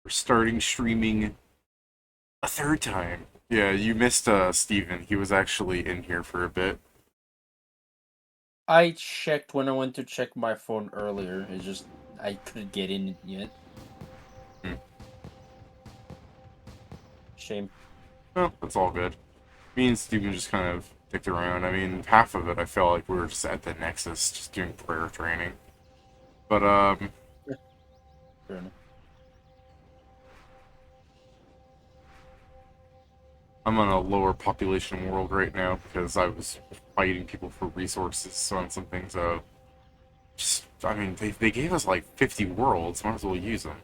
We're starting streaming a third time. Yeah, you missed Steven. He was actually in here for a bit. I checked when I went to check my phone earlier. It's just I couldn't get in yet. Hmm. Shame. Well, that's all good. Me and Steven just kind of dicked around. I mean, half of it I felt like we were just at the Nexus, just doing prayer training. But Yeah, fair enough. I'm on a lower population world right now because I was fighting people for resources so on some things. Just I mean, they gave us like 50 worlds. Might as well use them.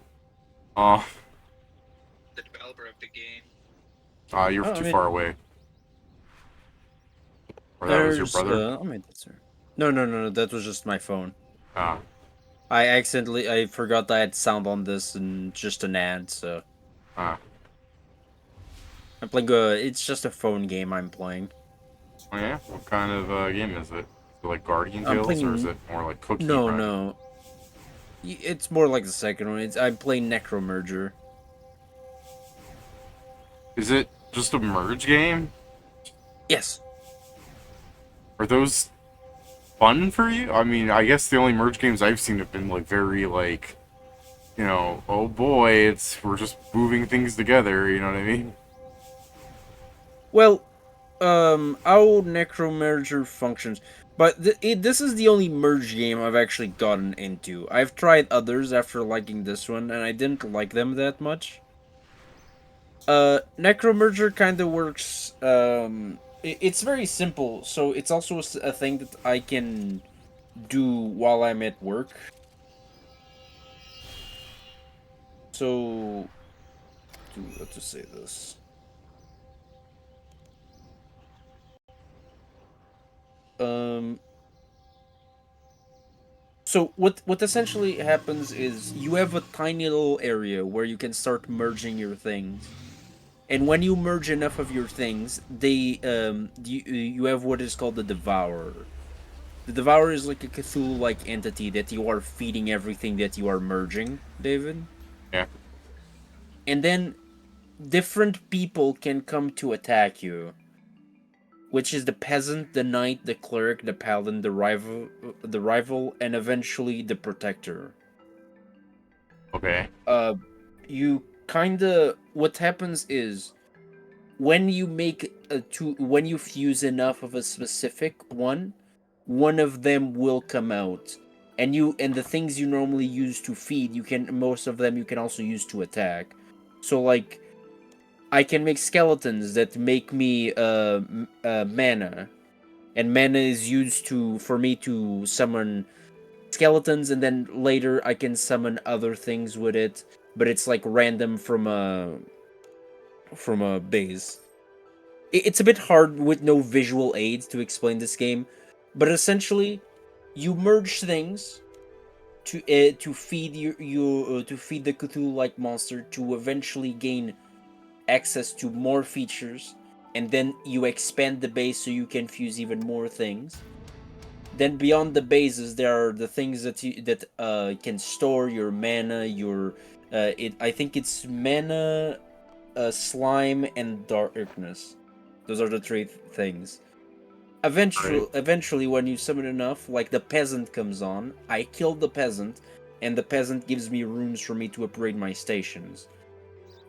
Uh, The developer of the game. you're Oh, I too mean, far away. Or that was your there's brother. I mean that's no. That was just my phone. Ah, I forgot I had sound on this and just an ad. So ah. I'm playing. It's just a phone game I'm playing. Oh yeah. What kind of game is it? Is it like Guardian I'm Tales or is playing. it more like Cookie No, Run? no. It's more like the second one. I'm playing Necromerger. Is it just a merge game? Yes. Are those fun for you? I mean, I guess the only merge games I've seen have been like very like, oh boy, we're just moving things together. You know what I mean? Well, how Necromerger functions, but this is the only merge game I've actually gotten into. I've tried others after liking this one, and I didn't like them that much. Necromerger kind of works. It's very simple, so it's also a thing that I can do while I'm at work. So, to say this. Um, So what essentially happens is you have a tiny little area where you can start merging your things. And when you merge enough of your things, you have what is called the devourer. The devourer is like a Cthulhu like entity that you are feeding everything that you are merging, David. Yeah. And then different people can come to attack you, which is the peasant, the knight, the cleric, the paladin, the rival, and eventually the protector. Okay. uh you kind of what happens is when you make when you fuse enough of a specific one of them will come out, and the things you normally use to feed, you can most of them you can also use to attack. So like I can make skeletons that make me mana, and mana is used to for me to summon skeletons, and then later I can summon other things with it, but it's like random from a base. It's a bit hard with no visual aids to explain this game, but essentially, you merge things to feed to feed the Cthulhu-like monster to eventually gain access to more features, and then you expand the base so you can fuse even more things. Then beyond the bases, there are the things that can store your mana, your it. I think it's mana, slime, and darkness. Those are the three things. Right. Eventually, when you summon enough, like the peasant comes on, I kill the peasant, and the peasant gives me runes for me to upgrade my stations.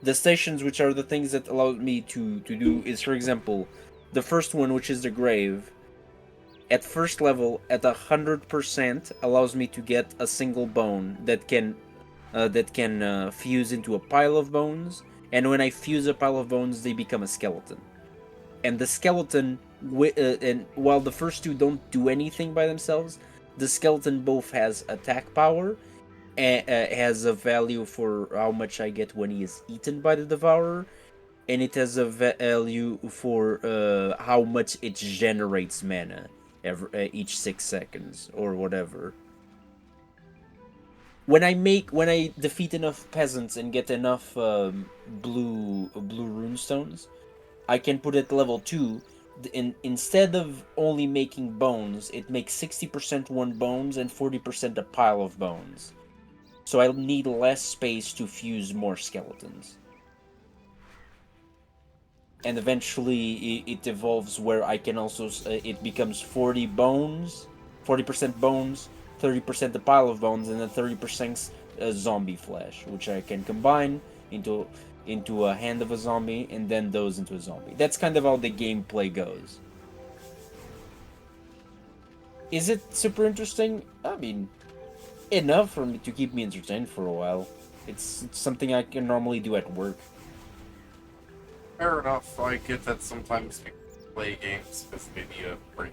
The stations, which are the things that allow me to do, is for example, the first one, which is the grave. At first level, at 100%, allows me to get a single bone that can fuse into a pile of bones. And when I fuse a pile of bones, they become a skeleton. And the skeleton, and while the first two don't do anything by themselves, the skeleton both has attack power and has a value for how much I get when he is eaten by the devourer, and it has a value for how much it generates mana each 6 seconds or whatever. When I defeat enough peasants and get enough blue runestones, I can put it level 2. Instead of only making bones, it makes 60% one bones and 40% a pile of bones. so I'll need less space to fuse more skeletons. And eventually it evolves where I can also it becomes 40 bones, 40% bones, 30% a pile of bones, and then 30% zombie flesh, which I can combine into a hand of a zombie, and then those into a zombie. That's kind of how the gameplay goes. Is it super interesting? I mean, enough for me to keep me entertained for a while. It's something I can normally do at work. Fair enough. I get that sometimes people play games because they need a break.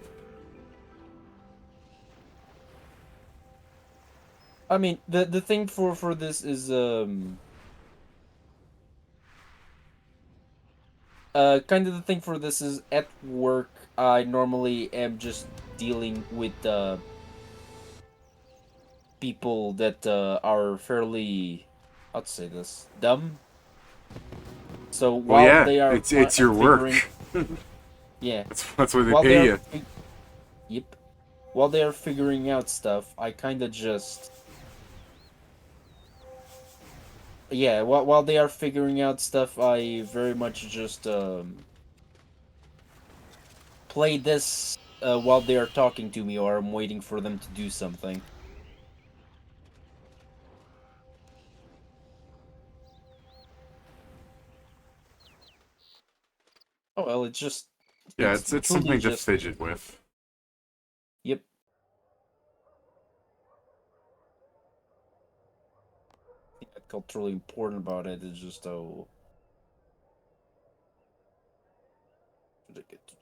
I mean, the thing for this is kind of the thing for this is at work I normally am just dealing with people that are fairly, how to say this, dumb. So Well, while yeah, they are it's your work. figuring, yeah, That's why they while they pay are, you. yep, while they are figuring out stuff, I kind of just, yeah, while they are figuring out stuff, I very much just play this while they are talking to me, or I'm waiting for them to do something. Oh well, Yeah, it's it's truly something to just, fidget with. yep. I think that culturally important about it is just oh, what did I get to do?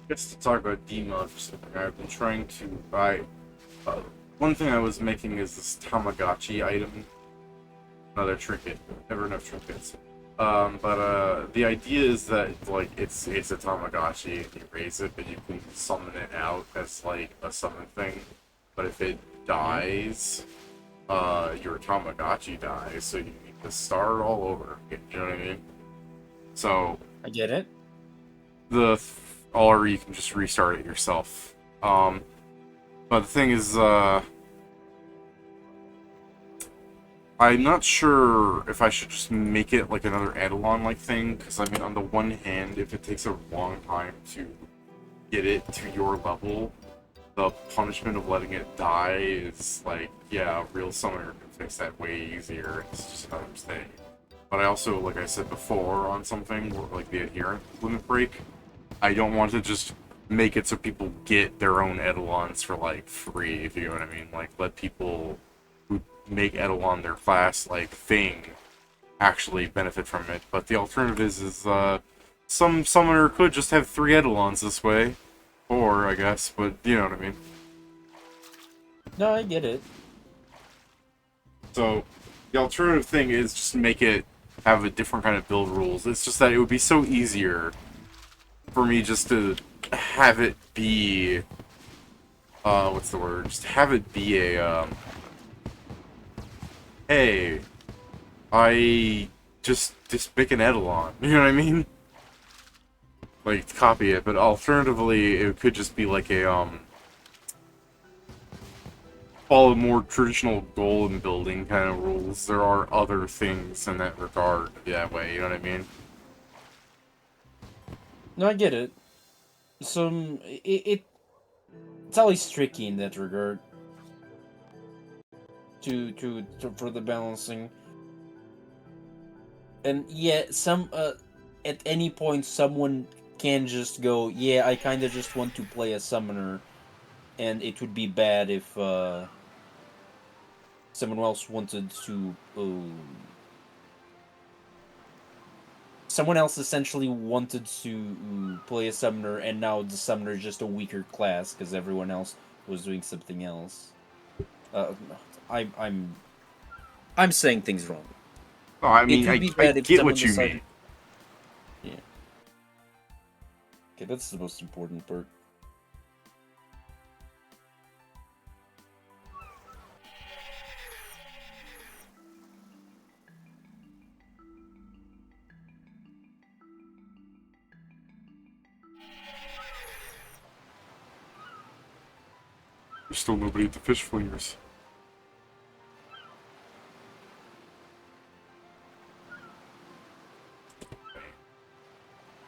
Just to talk about demon for something, I've been trying to buy. Uh, one thing I was making is this Tamagotchi item, another trinket. Never enough trinkets. But the idea is that like it's a Tamagotchi and you raise it, but you can summon it out as like a summon thing. But if it dies, your Tamagotchi dies, so you need to start all over. You know what I mean? So I get it. or you can just restart it yourself. But the thing is, I'm not sure if I should just make it like another Eidolon-like thing, because I mean, on the one hand, if it takes a long time to get it to your level, the punishment of letting it die is like, yeah, a real summoner can fix that way easier. It's just another thing. But I also, like I said before, on something like the adherent limit break, I don't want to just make it so people get their own Eidolons for like free, if you know what I mean. Like, let people who make Eidolon their class like thing actually benefit from it. But the alternative is some summoner could just have 3 Eidolons this way, 4, I guess. But you know what I mean. No, I get it. So the alternative thing is just make it have a different kind of build rules. It's just that it would be so easier for me just to have it be what's the word? Just have it be a hey, I just pick an Eidolon. You know what I mean? Like copy it, but alternatively it could just be like a follow more traditional golem building kind of rules. There are other things in that regard that way, you know what I mean? No, I get it. Some it's always tricky in that regard to for the balancing. And yeah, some at any point someone can just go, yeah, I kind of just want to play a summoner, and it would be bad if someone else wanted to. Someone else essentially wanted to play a summoner, and now the summoner is just a weaker class because everyone else was doing something else. Uh, I, I'm I'm saying things wrong. Oh, I It mean, would be I bad if get someone what you mean. decided. Yeah. Okay, that's the most important part. There's still nobody at the fish flingers.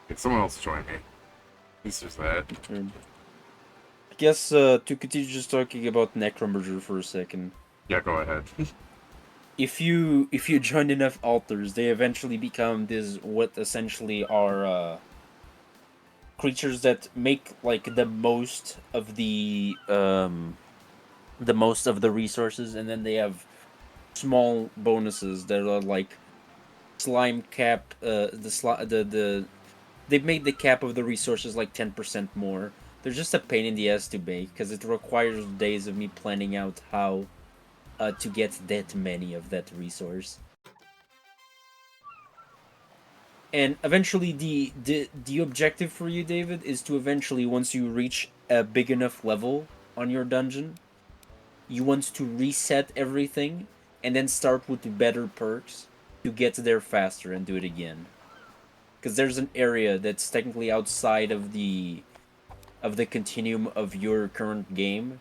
Can someone else join me? At least there's that. I guess to continue just talking about Necromerger for a second. Yeah, go ahead. If you join enough altars, they eventually become this what essentially are creatures that make like the most of the resources, and then they have small bonuses that are like slime cap. They've made the cap of the resources like 10% more. They're just a pain in the ass to make because it requires days of me planning out how to get that many of that resource. And eventually, the objective for you, David, is to eventually, once you reach a big enough level on your dungeon, you want to reset everything and then start with the better perks to get there faster and do it again. Because there's an area that's technically outside of the continuum of your current game,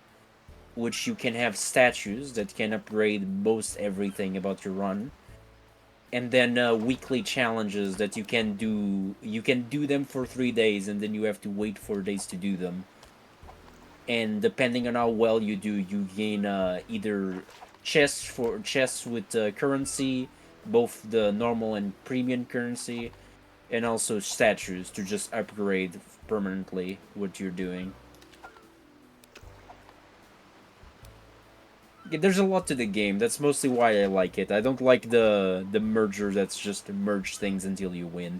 which you can have statues that can upgrade most everything about your run, and then weekly challenges that you can do. You can do them for 3 days, and then you have to wait 4 days to do them. And depending on how well you do, you gain either chests with currency, both the normal and premium currency, and also statues to just upgrade permanently what you're doing. Yeah, there's a lot to the game. That's mostly why I like it. I don't like the merger that's just merge things until you win.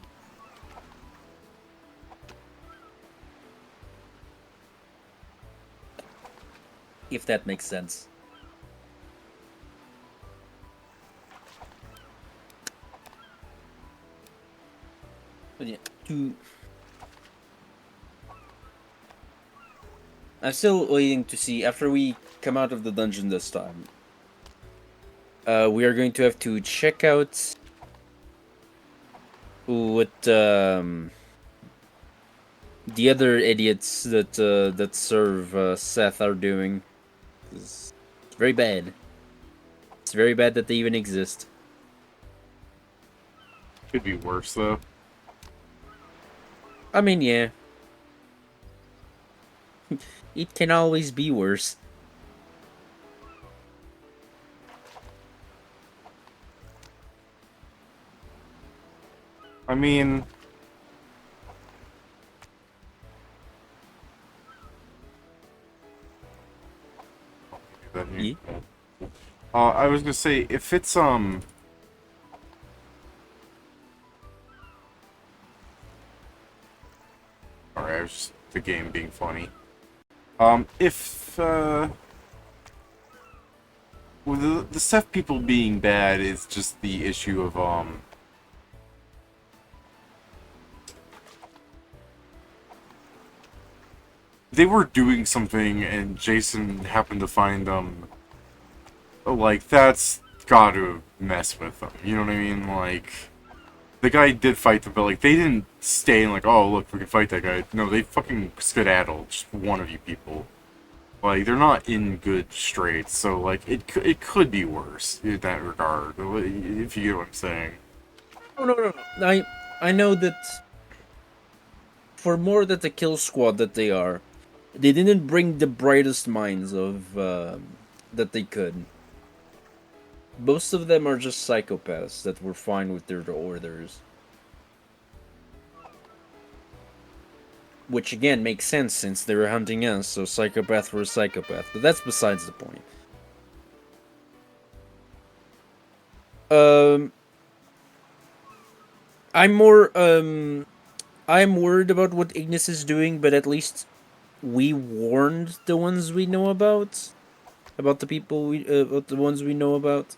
If that makes sense. But yeah, I'm still waiting to see after we come out of the dungeon this time. We are going to have to check out what the other idiots that serve Seth are doing. It's very bad. It's very bad that they even exist. Could be worse though. I mean, yeah. It can always be worse. I mean, Yeah. I was gonna say if it's Alright, I was just the game being funny. If well, the Seth people being bad is just the issue of they were doing something and Jason happened to find them. Like that's gotta mess with them. You know what I mean? Like the guy did fight them, but like they didn't stay and like, oh look, we can fight that guy. No, they fucking skedaddled. Just one of you people. Like they're not in good straits. So like it could be worse in that regard. If you get what I'm saying. Oh no. I know that for more that the kill squad that they are, they didn't bring the brightest minds of that they could. Most of them are just psychopaths that were fine with their orders. Which again makes sense since they were hunting us, so psychopath for a psychopath. But that's besides the point. Um, I'm more I'm worried about what Ignis is doing, but at least we warned the ones we know about the people about the ones we know about.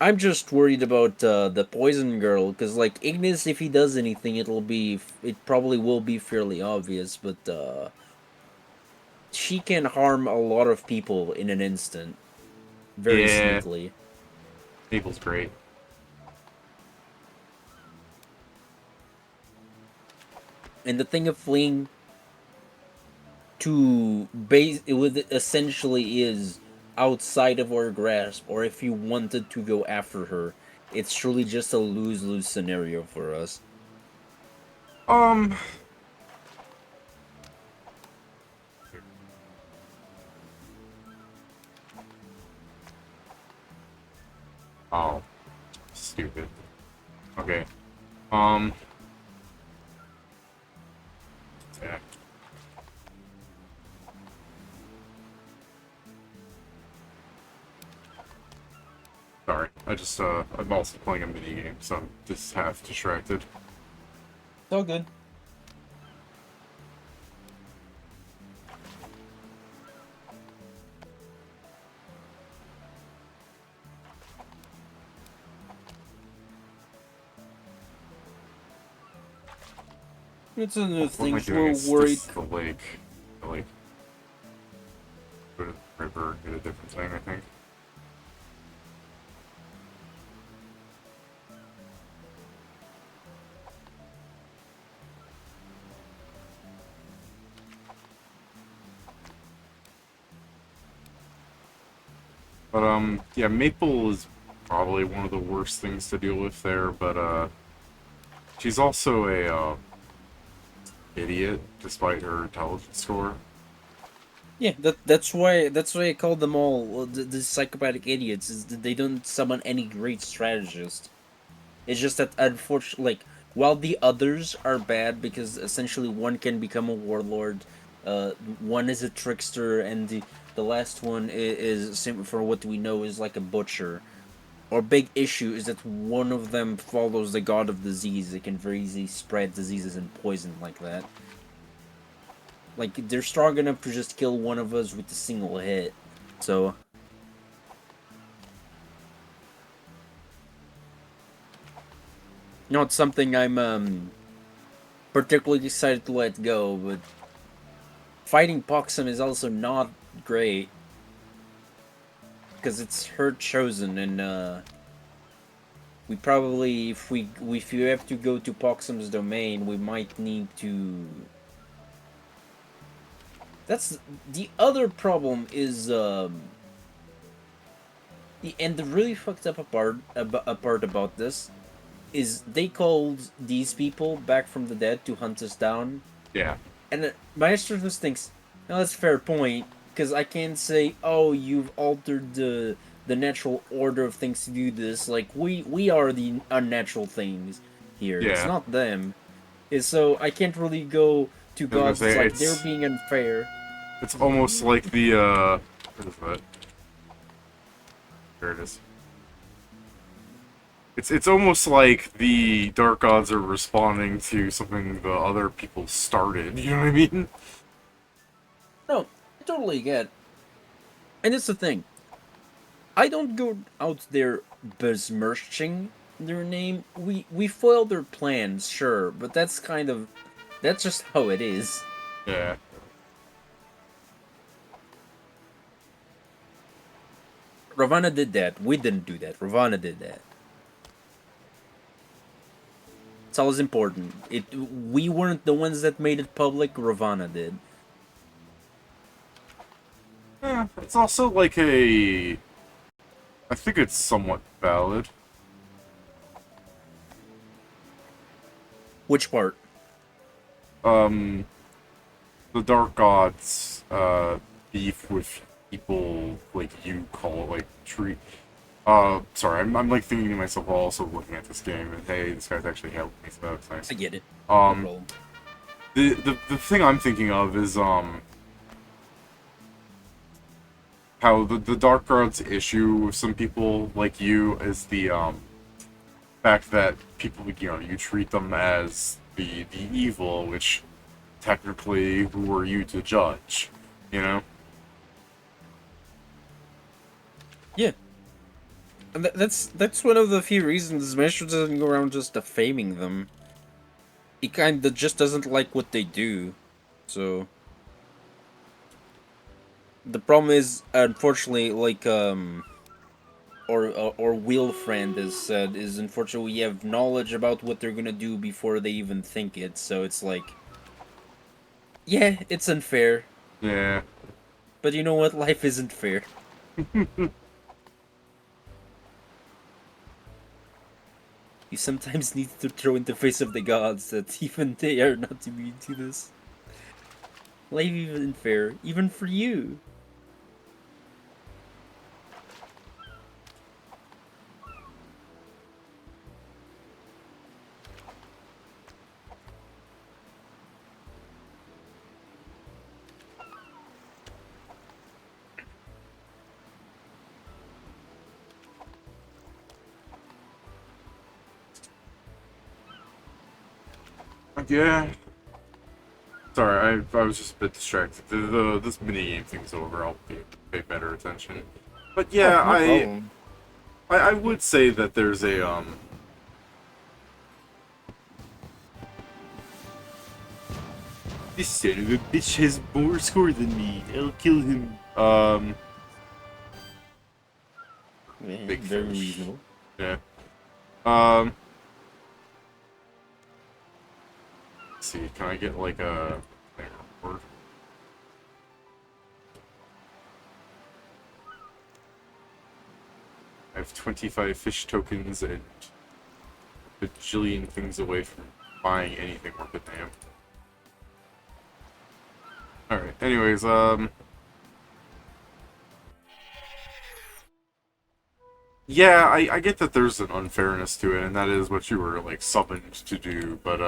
I'm just worried about the poison girl, because like Ignis, if he does anything, it probably will be fairly obvious, but she can harm a lot of people in an instant, very Yeah, sneakily. Maple's great. And the thing of fleeing to base it with essentially is outside of our grasp, or if you wanted to go after her, it's truly just a lose-lose scenario for us. Um, oh, stupid. Okay. Um, yeah. Sorry, I'm also playing a mini game, so I'm just half distracted. It's all good. It's another What am I things doing? we're It's worried. just the lake. The lake. Go to the river, get a different thing, I think. But, yeah, Maple is probably one of the worst things to deal with there, but, she's also a, idiot, despite her intelligence score. Yeah, that's why I call them all the psychopathic idiots. Is that they don't summon any great strategist. It's just that unfortunately, like while the others are bad because essentially one can become a warlord, one is a trickster, and the last one is for what we know is like a butcher. Our big issue is that one of them follows the god of disease. It can very easily spread diseases and poison like that. Like they're strong enough to just kill one of us with a single hit. So not something I'm particularly excited to let go, but fighting Poxum is also not great because it's her chosen, and we probably if you have to go to Poxum's domain, we might need to. That's the other problem is the really fucked up part about this is they called these people back from the dead to hunt us down. Yeah. And Maestro just thinks, no, that's a fair point, because I can't say, oh, you've altered the natural order of things to do this. Like we are the unnatural things here. It's Yeah. not them. And so I can't really go to I was gonna gods. It's say, like they're being unfair. it's almost like the, what is that? There it is. It's almost like the Dark Gods are responding to something the other people started, you know what I mean? No, I totally get. And it's the thing. I don't go out there besmirching their name. We foil their plans, sure, but that's just how it is. Yeah. Ravana did that. We didn't do that. Ravana did that. It's always important. We weren't the ones that made it public. Ravana did. Yeah, it's also like a... I think it's somewhat valid. Which part? Um, the Dark Gods, beef with people like you call, like, treat... sorry, I'm like thinking to myself while also looking at this game, and hey, this guy's actually helping me, so that's nice. I get it. No Um, problem. the thing I'm thinking of is, how the Dark God's issue with some people like you is the, fact that people, you know, you treat them as the evil, which technically, who are you to judge, you know? Yeah. And that's one of the few reasons Maestro doesn't go around just defaming them. He kinda just doesn't like what they do. So the problem is, unfortunately, like or Will Friend has said, is unfortunately we have knowledge about what they're gonna do before they even think it. So it's like, yeah, it's unfair, Yeah. but you know what? Life isn't fair. You sometimes need to throw in the face of the gods that even they are not immune to this. Life isn't fair, even for you. Yeah. Sorry, I was just a bit distracted. This mini game thing's over. I'll pay better attention. But Oh, yeah, no problem. I would say that there's a This son of a bitch has more score than me. I'll kill him. Yeah, Big very fish. reasonable. Yeah. Let's see, can I get like a reward? I have 25 fish tokens and a bajillion things away from buying anything worth a damn. Alright, anyways, yeah, I get that there's an unfairness to it, and that is what you were, like, summoned to do, but,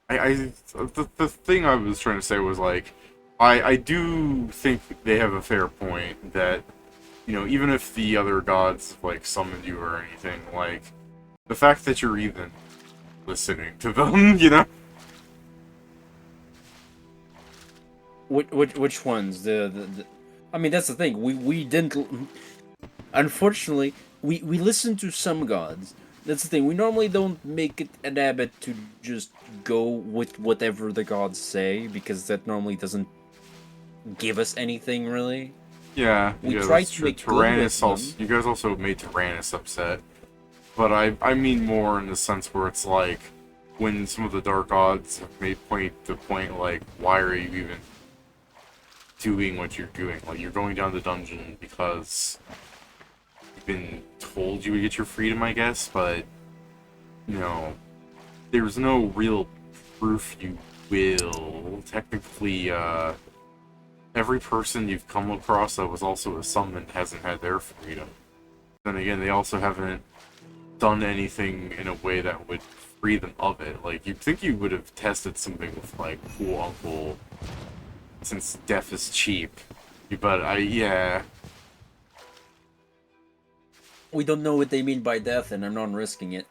the thing I was trying to say was, like, I do think they have a fair point that, you know, even if the other gods, like, summoned you or anything, like, the fact that you're even listening to them, you know? Which ones? I mean, that's the thing. We didn't. Unfortunately, we listen to some gods. That's the thing. We normally don't make it an habit to just go with whatever the gods say, because that normally doesn't give us anything really. Yeah, We yeah, try that's to true. make good with Tyrannus also, them. you guys also made Tyrannus upset. But I mean more in the sense where it's like, when some of the Dark Gods have made point, like, why are you even doing what you're doing? Like, you're going down the dungeon because you've been told you would get your freedom, I guess, but, you know, there's no real proof you will. Technically, every person you've come across that was also a summon hasn't had their freedom. Then again, they also haven't done anything in a way that would free them of it. Like, you'd think you would have tested something with, like, Cool Uncle, since death is cheap. But yeah. We don't know what they mean by death, and I'm not risking it.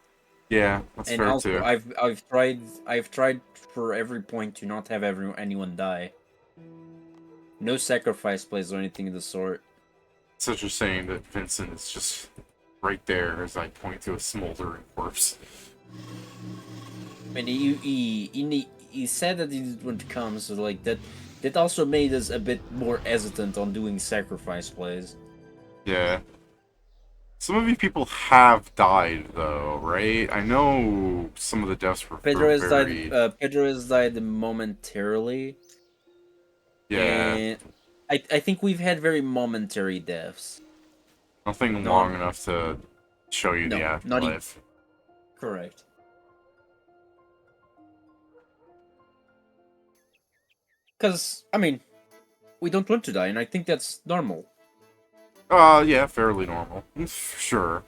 Yeah, that's And fair also, too. I've tried for every point to not have anyone die. No sacrifice plays or anything of the sort. Such a shame that Vincent is just right there as I point to a smoldering corpse. And he said that he didn't want to come, so like that also made us a bit more hesitant on doing sacrifice plays. Yeah. Some of you people have died, though, right? I know some of the deaths were very... Pedro has died momentarily, Yeah, and I think we've had very momentary deaths. nothing Not long enough to show you the no, not even afterlife. correct. Because I mean, we don't want to die, and I think that's normal. Yeah, fairly normal. Sure.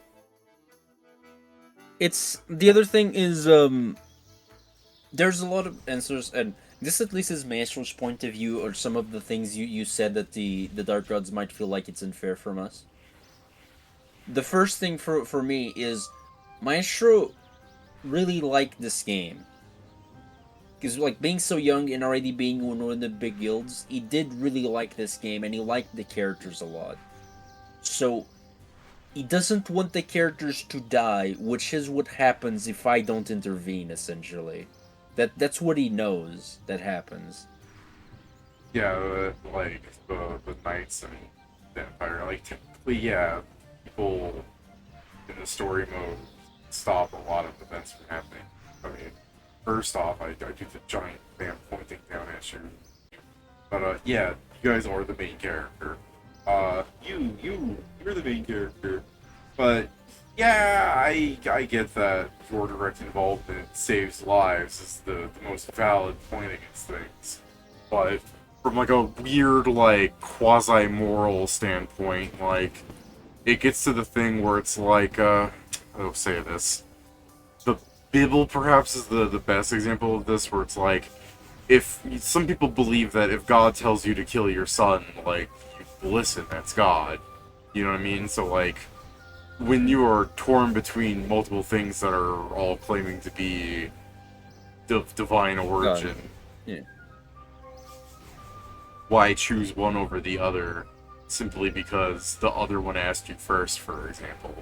It's the other thing is there's a lot of answers, and this at least is Maestro's point of view, or some of the things you said that the Dark Gods might feel like it's unfair from us. The first thing for me is Maestro really liked this game. Because like being so young and already being one of the big guilds, he did really like this game and he liked the characters a lot. So he doesn't want the characters to die, which is what happens if I don't intervene. Essentially, that's what he knows that happens. Yeah, like the knights and the empire. Like typically, yeah, people in the story mode stop a lot of events from happening. I mean, first off, I do the giant fan pointing down at you. But yeah, you guys are the main character. You're the main character. But yeah, I get that your direct involvement saves lives is the most valid point against things. But from like a weird, like quasi-moral standpoint, like it gets to the thing where it's like, I'll say this. The Bible perhaps is the best example of this, where it's like, if some people believe that if God tells you to kill your son, like, you listen, that's God. You know what I mean? So, like, when you are torn between multiple things that are all claiming to be divine origin, Yeah. why choose one over the other simply because the other one asked you first, for example?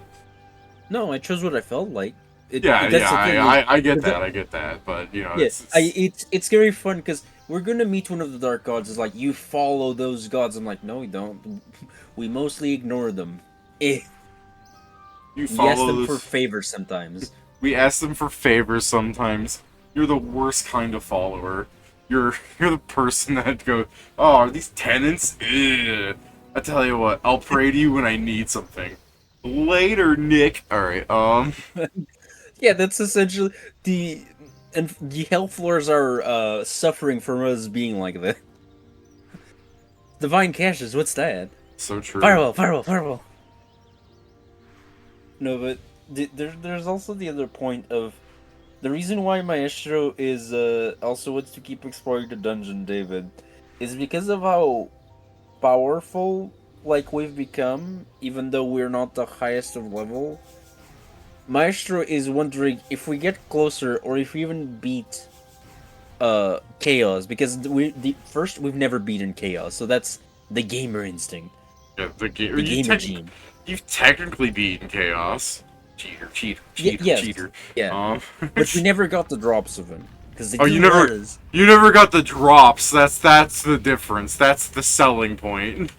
No, I chose what I felt like. Yeah, That's the thing. I get that, I get that, but you know, Yeah, it's it's very fun because we're gonna meet one of the dark gods. It's like you follow those gods. I'm like, no, we don't. We mostly ignore them. you We ask follow them for this. favors sometimes. We ask them for favors sometimes. You're the worst kind of follower. You're the person that goes, oh, are these tenants? Ugh. I tell you what, I'll pray to you when I need something. Later, Nick. All right. Yeah, that's essentially the health floors are suffering from us being like that. Divine caches, what's that? So true. Firewall, firewall, firewall. No, but there's also the other point of the reason why Maestro is also wants to keep exploring the dungeon, David, is because of how powerful like we've become, even though we're not the highest of level. Maestro is wondering if we get closer or if we even beat Chaos, because we've never beaten Chaos, so that's the gamer instinct. Yeah, the The gamer gene. You've technically beaten Chaos. Cheater, cheater, cheater, Yes, cheater. yeah. But we never got the drops of him. Because they Oh, do you never, was. you never got the drops. That's the difference. That's the selling point.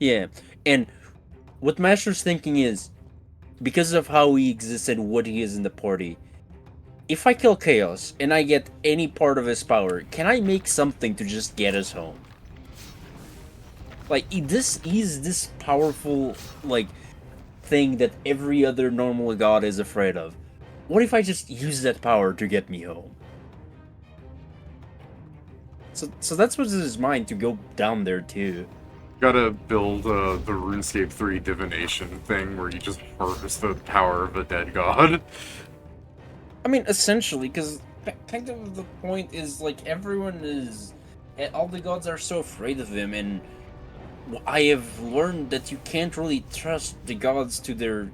Yeah. And what Master's thinking is, because of how he exists and what he is in the party, if I kill Chaos and I get any part of his power, can I make something to just get us home? Like, he's this powerful, like, thing that every other normal god is afraid of. What if I just use that power to get me home? So that's what's in his mind, to go down there too. Gotta build the RuneScape 3 divination thing where you just harvest the power of a dead god. I mean, essentially, because kind of the point is, like, everyone is... all the gods are so afraid of him, and I have learned that you can't really trust the gods to their...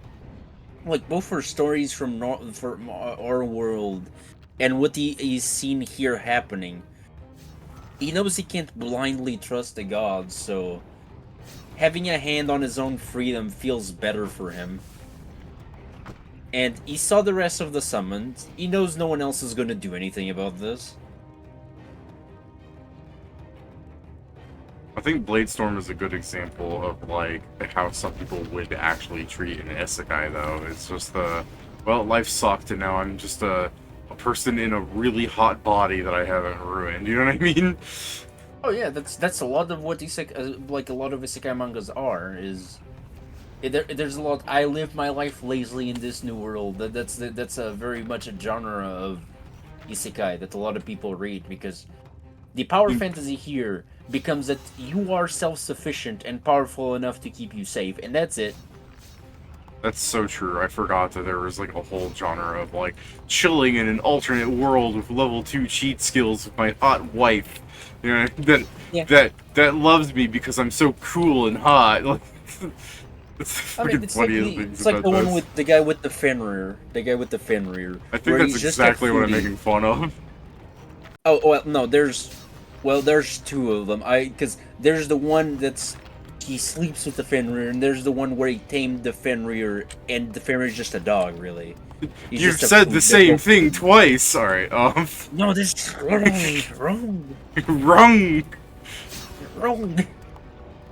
like, both for stories from our world, and what he's seen here happening. He knows he can't blindly trust the gods, so... having a hand on his own freedom feels better for him. And he saw the rest of the summons. He knows no one else is going to do anything about this. I think Bladestorm is a good example of, like, how some people would actually treat an isekai, though. It's just well, life sucked, and now I'm just a person in a really hot body that I haven't ruined. You know what I mean? Oh yeah, that's a lot of what isekai, like a lot of isekai mangas are. Is there's a lot. I live my life lazily in this new world. That's a very much a genre of isekai that a lot of people read, because the power fantasy here becomes that you are self-sufficient and powerful enough to keep you safe, and that's it. That's so true. I forgot that there was, like, a whole genre of, like, chilling in an alternate world with level 2 cheat skills with my hot wife. You know, that loves me because I'm so cool and hot. Like, it's I mean, freaking it's funny like, as things it's like about the one this. with the guy with the Fenrir. The guy with the Fenrir. I think where that's he's just a exactly what I'm foodie. making fun of. Oh well, no, there's two of them. Because there's the one that's he sleeps with the Fenrir, and there's the one where he tamed the Fenrir, and the Fenrir is just a dog, really. He's You've just a said food. the They're same both thing food. twice. Alright, No, this is wrong. wrong. Wrong.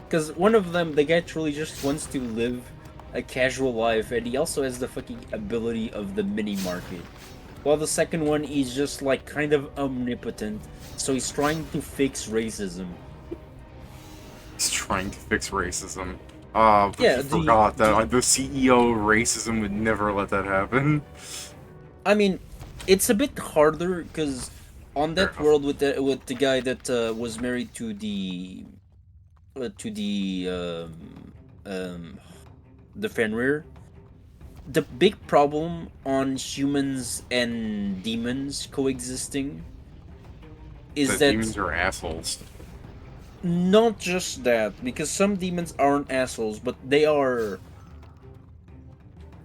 Because one of them, the guy truly just wants to live a casual life, and he also has the fucking ability of the mini market. While the second one, he's just like kind of omnipotent, so he's trying to fix racism. He's trying to fix racism. But Yeah, he forgot that like, the CEO of racism would never let that happen. I mean, it's a bit harder because on Fair that enough. world with the guy that was married to um the Fenrir, the big problem on humans and demons coexisting is That that demons are assholes. not just that, because some demons aren't assholes, but they are.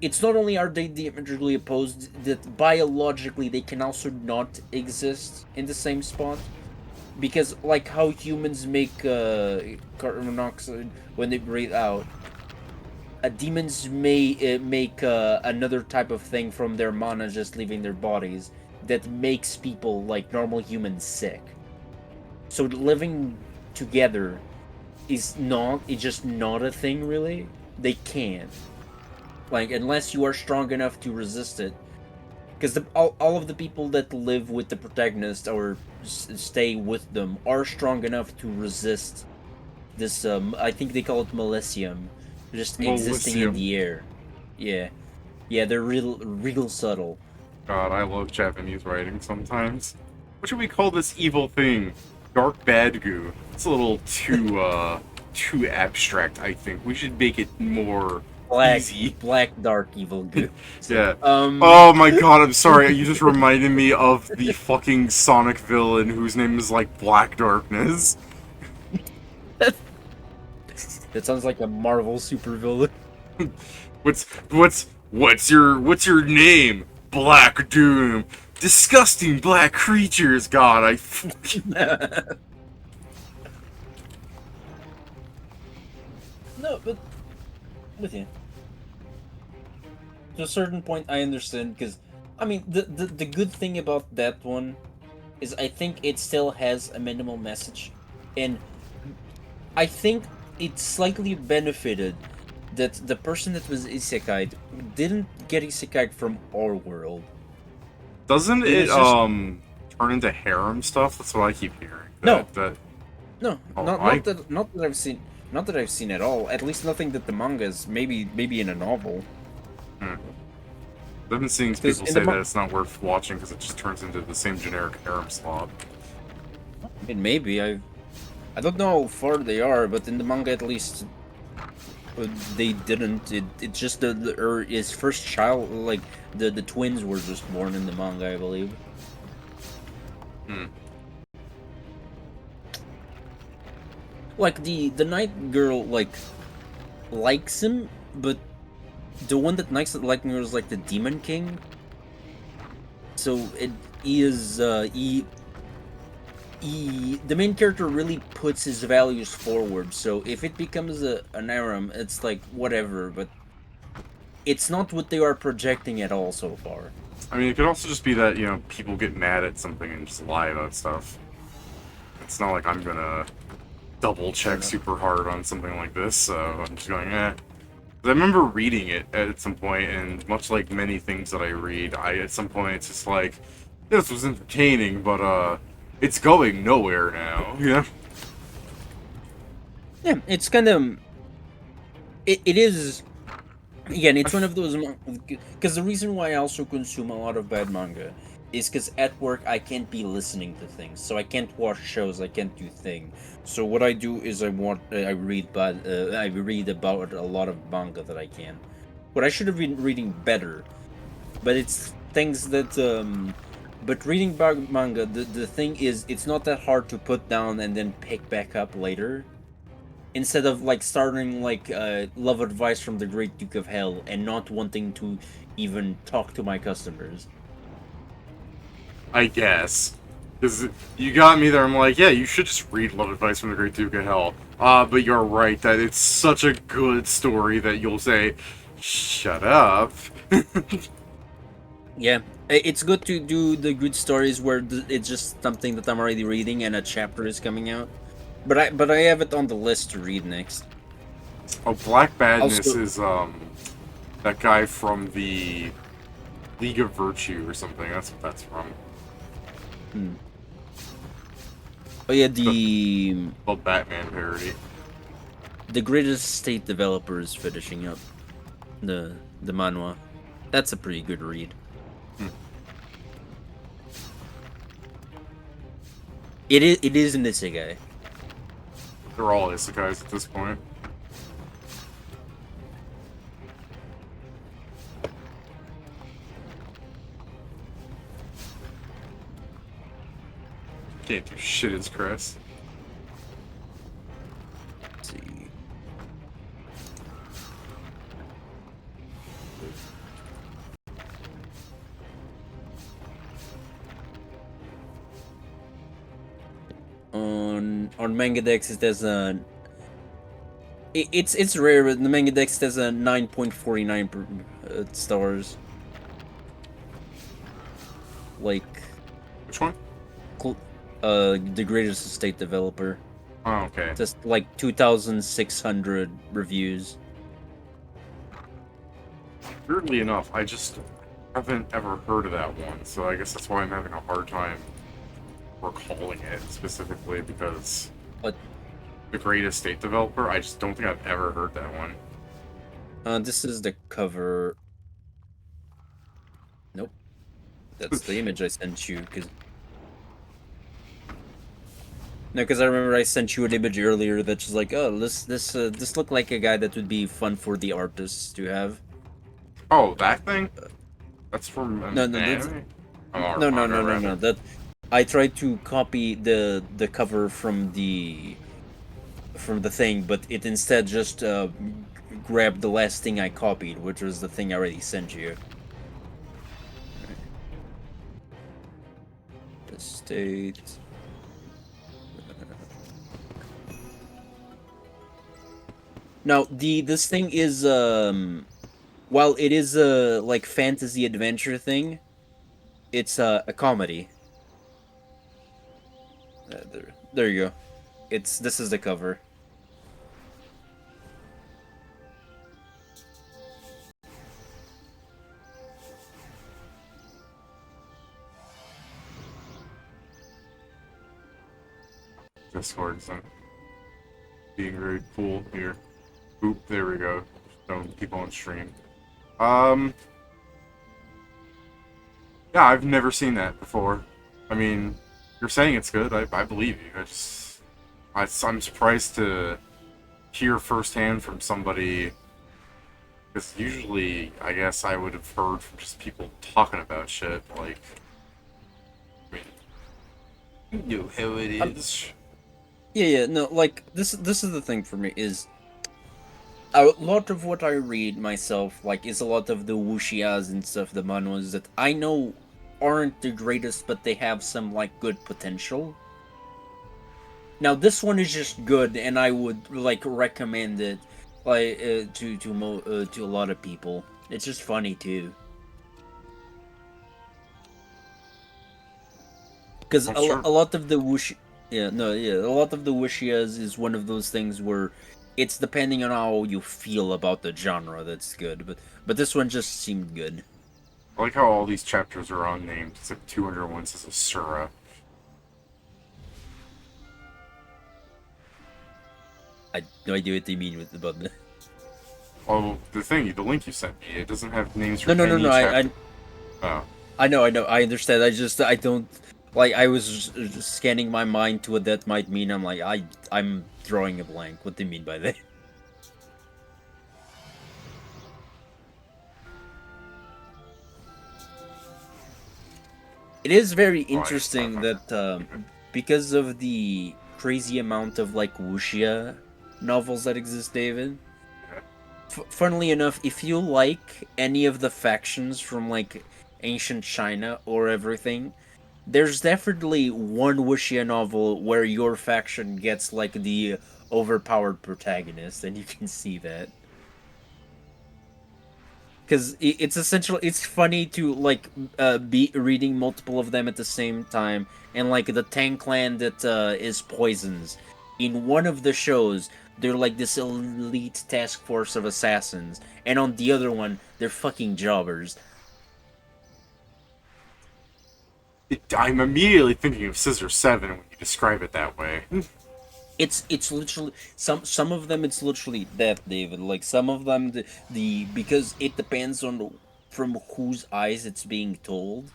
It's not only are they diametrically opposed, that biologically they can also not exist in the same spot. Because, like how humans make carbon monoxide when they breathe out, demons may make another type of thing from their mana just leaving their bodies that makes people, like normal humans, sick. So living together it's just not a thing, really. They can't. Like, unless you are strong enough to resist it. Because all of the people that live with the protagonist or stay with them are strong enough to resist this, I think they call it Milesium, just existing in Mollissium. the air. Yeah. Yeah, they're real subtle. God, I love Japanese writing sometimes. What should we call this evil thing? Dark bad goo. It's a little too abstract, I think. We should make it more easy. Black dark evil goo. Yeah. Um Oh my god, I'm sorry. You just reminded me of the fucking Sonic villain whose name is like Black Darkness. that sounds like a Marvel supervillain. What's your name? Black Doom. Disgusting black creatures. God, I fucking No, but with you. To a certain point I understand, because I mean the good thing about that one is I think it still has a minimal message, and I think it slightly benefited that the person that was isekai didn't get isekai from our world. doesn't It it was just turn into harem stuff? That's what I keep hearing. no, That no, oh I not that I've seen, not that I've seen at all. At least nothing that the mangas, maybe in a novel. hmm. I've been seeing Because people in the say that it's not worth watching because it just turns into the same generic harem slop. I mean, maybe I don't know how far they are, but in the manga at least they didn't. It just his first child, like the twins were just born in the manga, I believe. Hmm. Like the night girl likes him, but the one that likes him is like the demon king. So it he is he the main character really puts his values forward. So if it becomes an harem, it's like whatever, but it's not what they are projecting at all so far. I mean, it could also just be that, people get mad at something and just lie about stuff. It's not like I'm gonna double Fair check enough. super hard on something like this, so I'm just going, eh. 'Cause I remember reading it at some point, and much like many things that I read, at some point it's just like, this was entertaining, but it's going nowhere now. Yeah. Yeah, it's kind of it is. Again, it's one of those because the reason why I also consume a lot of bad manga is because at work I can't be listening to things, so I can't watch shows, I can't do things. So what I do is I read about a lot of manga that I can. What I should have been reading better, but it's things that but reading manga, the thing is it's not that hard to put down and then pick back up later, instead of like starting like love advice from the Great Duke of Hell and not wanting to even talk to my customers. I guess. Because you got me there. I'm like, yeah, you should just read Love Advice from the Great Duke of Hell. But you're right that it's such a good story that you'll say, shut up. Yeah, it's good to do the good stories where it's just something that I'm already reading and a chapter is coming out. But I have it on the list to read next. Oh, Black Badness Also, is, that guy from the League of Virtue or something. That's what that's from. hmm. Oh yeah, The, the the Batman parody. the greatest state developer is finishing up the manhwa. That's a pretty good read. Hmm. It is an isekai. They're all isekais at this point. Can't do shit as Chris. Let's see. On Manga Dex it has a it's rare, but the Manga Dex has a 9.49 stars. Like Which one? the greatest estate developer. Oh, okay. Just like 2,600 reviews. Weirdly enough, I just haven't ever heard of that one, so I guess that's why I'm having a hard time recalling it specifically, because But the greatest state developer, I just don't think I've ever heard that one. this is the cover. Nope, that's the image I sent you. Because I remember I sent you an image earlier that's just like, oh, this looked like a guy that would be fun for the artists to have. Oh, that thing? That's from No, an no, that's anime? Or no, no, manga, no, no, no. rather. That I tried to copy the cover from the thing, but it instead just grabbed the last thing I copied, which was the thing I already sent you. The state. Now this thing is while it is a like fantasy adventure thing, it's a comedy. There you go. This is the cover. Discord's being very cool here. Oop, there we go. Showing people on stream. Um, yeah, I've never seen that before. I mean, you're saying it's good. I believe you. I'm surprised to hear firsthand from somebody, because usually, I guess I would have heard from just people talking about shit. Like, I mean, you know how it is. Yeah, no, like this is the thing for me is a lot of what I read myself like is a lot of the wuxias and stuff, the manhwas that I know aren't the greatest, but they have some like good potential. Now this one is just good, and I would like recommend it like to a lot of people. It's just funny too, because I'm sure. a lot of the a lot of the wuxias is one of those things where it's depending on how you feel about the genre that's good, but this one just seemed good. I like how all these chapters are unnamed. It's like 201 says a Sura. I have no idea what they mean with the button. Oh, the link you sent me, it doesn't have names for No, no, no, any no. chapter. Oh. I know, I understand. I don't like. I was just scanning my mind to what that might mean. I'm like, I'm drawing a blank. What do you mean by that? It is very interesting that because of the crazy amount of like wuxia novels that exist, David. Funnily enough, if you like any of the factions from like ancient China or everything, there's definitely one Wuxia novel where your faction gets like the overpowered protagonist, and you can see that. Because it's essentially it's funny to like be reading multiple of them at the same time, and like the Tang clan that is poisons. In one of the shows, they're like this elite task force of assassins, and on the other one, they're fucking jobbers. I'm immediately thinking of Scissor 7 when you describe it that way. It's literally some of them it's literally that, David. Like some of them the because it depends on from whose eyes it's being told.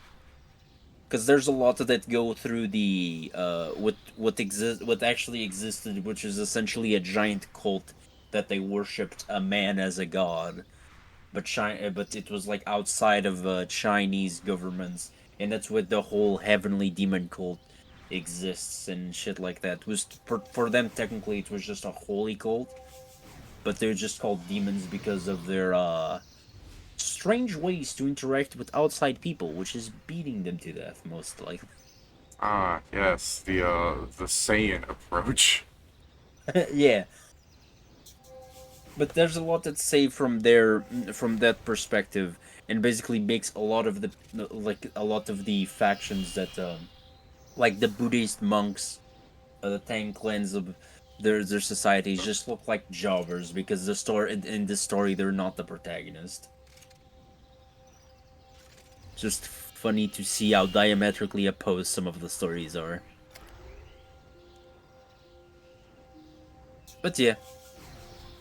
Because there's a lot that go through the what actually existed, which is essentially a giant cult that they worshipped a man as a god, but it was like outside of Chinese governments, and that's where the whole heavenly demon cult exists and shit like that. It was for them technically it was just a holy cult, but they're just called demons because of their strange ways to interact with outside people, which is beating them to death most likely. Ah, yes, the Saiyan approach. Yeah, but there's a lot to say from that perspective, and basically makes a lot of the factions that like the Buddhist monks, the Tang clans of their societies just look like jobbers because the story in this story they're not the protagonist. Just funny to see how diametrically opposed some of the stories are. But yeah,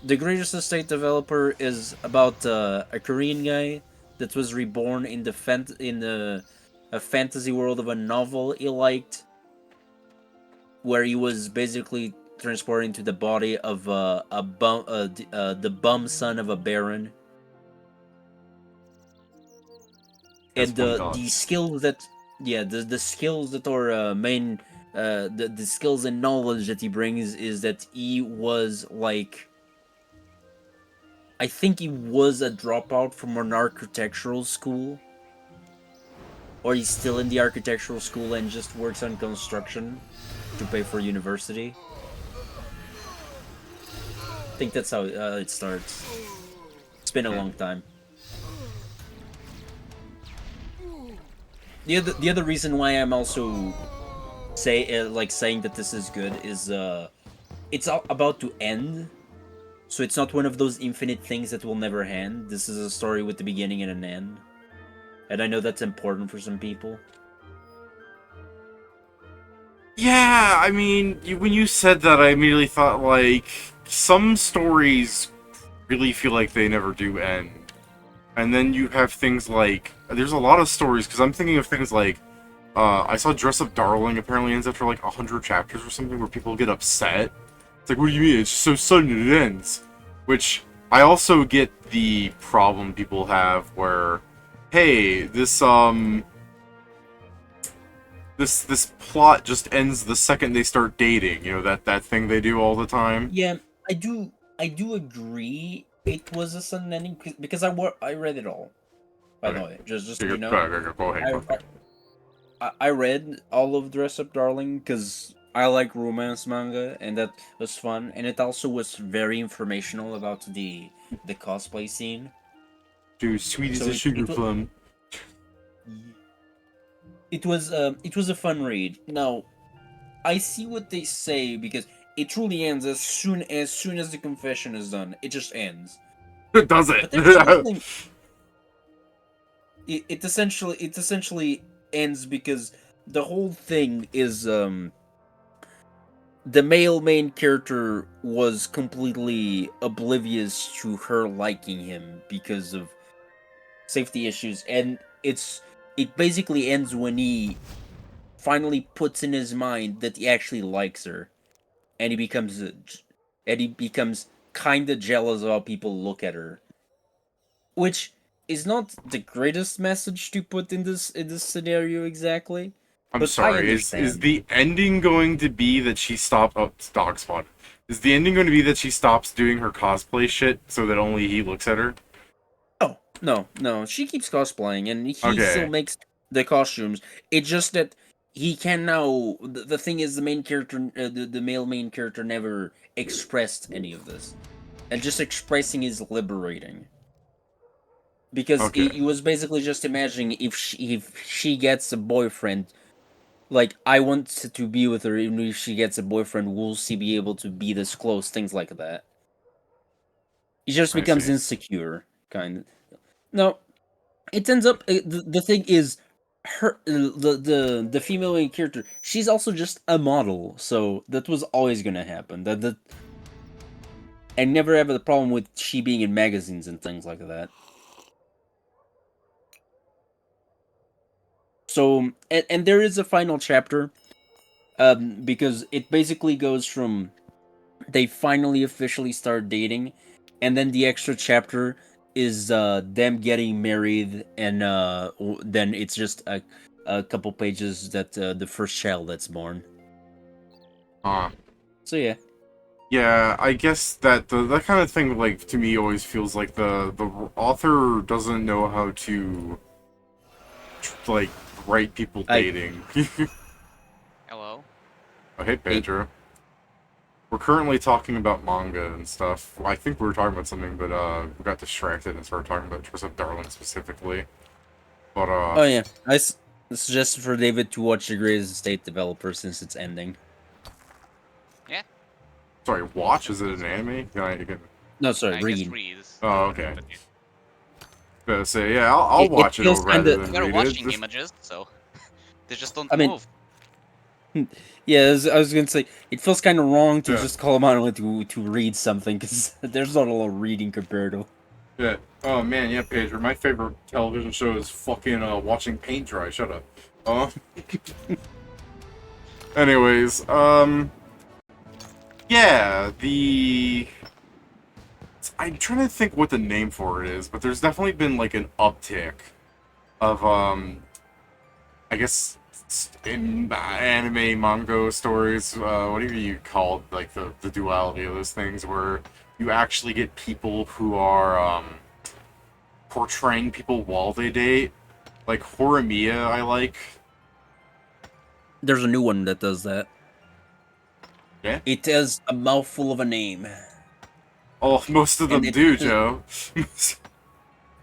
the Greatest Estate Developer is about a Korean guy that was reborn in the a fantasy world of a novel he liked, where he was basically transported into the body of the bum son of a baron, As and one the does. skills that the skills that are main the skills and knowledge that he brings is that he was like I think he was a dropout from an architectural school, or he's still in the architectural school and just works on construction to pay for university. I think that's how it starts. It's been a Hmm. long time. The other reason why I'm also saying that this is good is it's about to end, so it's not one of those infinite things that will never end. This is a story with a beginning and an end, and I know that's important for some people. Yeah, I mean, when you said that, I immediately thought, like, some stories really feel like they never do end. And then you have things like, there's a lot of stories, because I'm thinking of things like, I saw Dress Up Darling apparently ends after like 100 chapters or something, where people get upset. It's like, what do you mean? It's just so sudden it ends. Which, I also get the problem people have where, hey, this plot just ends the second they start dating. You know, that thing they do all the time. Yeah, I do agree. It was a sudden ending because I read it all. By the Okay. way, just so Go, you know, go ahead, I go ahead. I read all of Dress Up Darling because I like romance manga, and that was fun. And it also was very informational about the cosplay scene. Dude, sweet as So a sugar plum. it was a fun read. Now I see what they say because it truly ends as soon as the confession is done. It just ends. Does it? But there's something. It essentially ends because the whole thing is the male main character was completely oblivious to her liking him because of safety issues, and it basically ends when he finally puts in his mind that he actually likes her, and he becomes kind of jealous of how people look at her, which is not the greatest message to put in this scenario exactly, I'm but I sorry. Is understand. the ending going to be that she stopped? Oh, it's dog spawn. Is the ending going to be that she stops doing her cosplay shit so that only he looks at her? Oh, no, no, she keeps cosplaying and he still Okay. makes the costumes. It's just that he can now. The thing is, the main character, the male main character, never expressed any of this, and just expressing is liberating. Because Okay. he was basically just imagining if she gets a boyfriend, like I want to be with her, even if she gets a boyfriend, will she be able to be this close? Things like that. He just I becomes see. insecure, kind of. No, it ends up. The thing is, her the female main character. She's also just a model, so that was always gonna happen. That I never have a problem with she being in magazines and things like that. So and there is a final chapter, because it basically goes from they finally officially start dating, and then the extra chapter is them getting married, and then it's just a couple pages that the first child that's born. Uh, So yeah, yeah, I guess that that kind of thing, like, to me, always feels like the author doesn't know how to, like, write people I dating. Hello. Oh, hey, hate. Pedro. We're currently talking about manga and stuff. Well, I think we were talking about something, but we got distracted and started talking about Trust of Darling specifically. But Oh yeah, suggested for David to watch the Greatest Estate Developer since it's ending. Yeah. sorry, watch? Is it an anime? No, sorry, I guess read. read. Oh, okay. But yeah. Gonna say, yeah, I'll It watch it feels kind rather of. than They're read it. watching images, so they just don't I mean, move. yeah, I was gonna say it feels kind of wrong to Yeah, just call him on to read something because there's not a lot of reading compared to. yeah. Oh man, yeah, Pedro. My favorite television show is fucking watching paint dry. Shut up. Uh. Anyways, yeah, I'm trying to think what the name for it is, but there's definitely been like an uptick of I guess in anime manga stories, whatever you call like the duality of those things, where you actually get people who are portraying people while they date. Like Horimiya, I like. There's a new one that does that. Yeah. It has a mouthful of a name, Oh, most of and them do, Joe.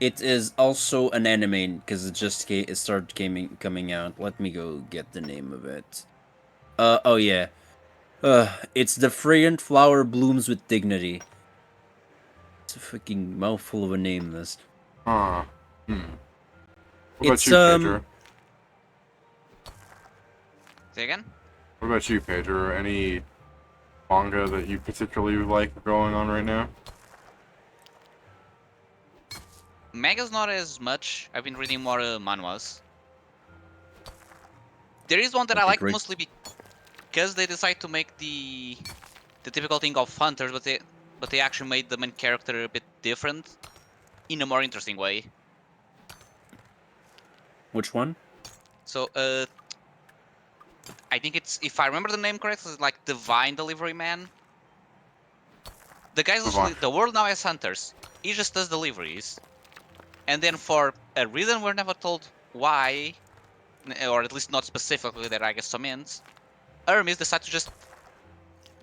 it is also an anime because it started coming out. Let me go get the name of it. Oh yeah. It's the fragrant flower blooms with dignity. It's a freaking mouthful of a name. This. Huh. Hmm. What about It's you, Pedro? Say again? What about you, Pedro? Any manga that you particularly like going on right now? Manga's not as much. I've been reading more manhwas. There is one that I Okay, like great. mostly because they decide to make the typical thing of hunters, but they actually made the main character a bit different in a more interesting way. Which one? So I think it's, if I remember the name correctly, it's like Divine Delivery Man. The guy's Move on. literally, the world now has hunters. He just does deliveries, and then for a reason we're never told why, or at least not specifically that I guess some hints, Hermes decided to just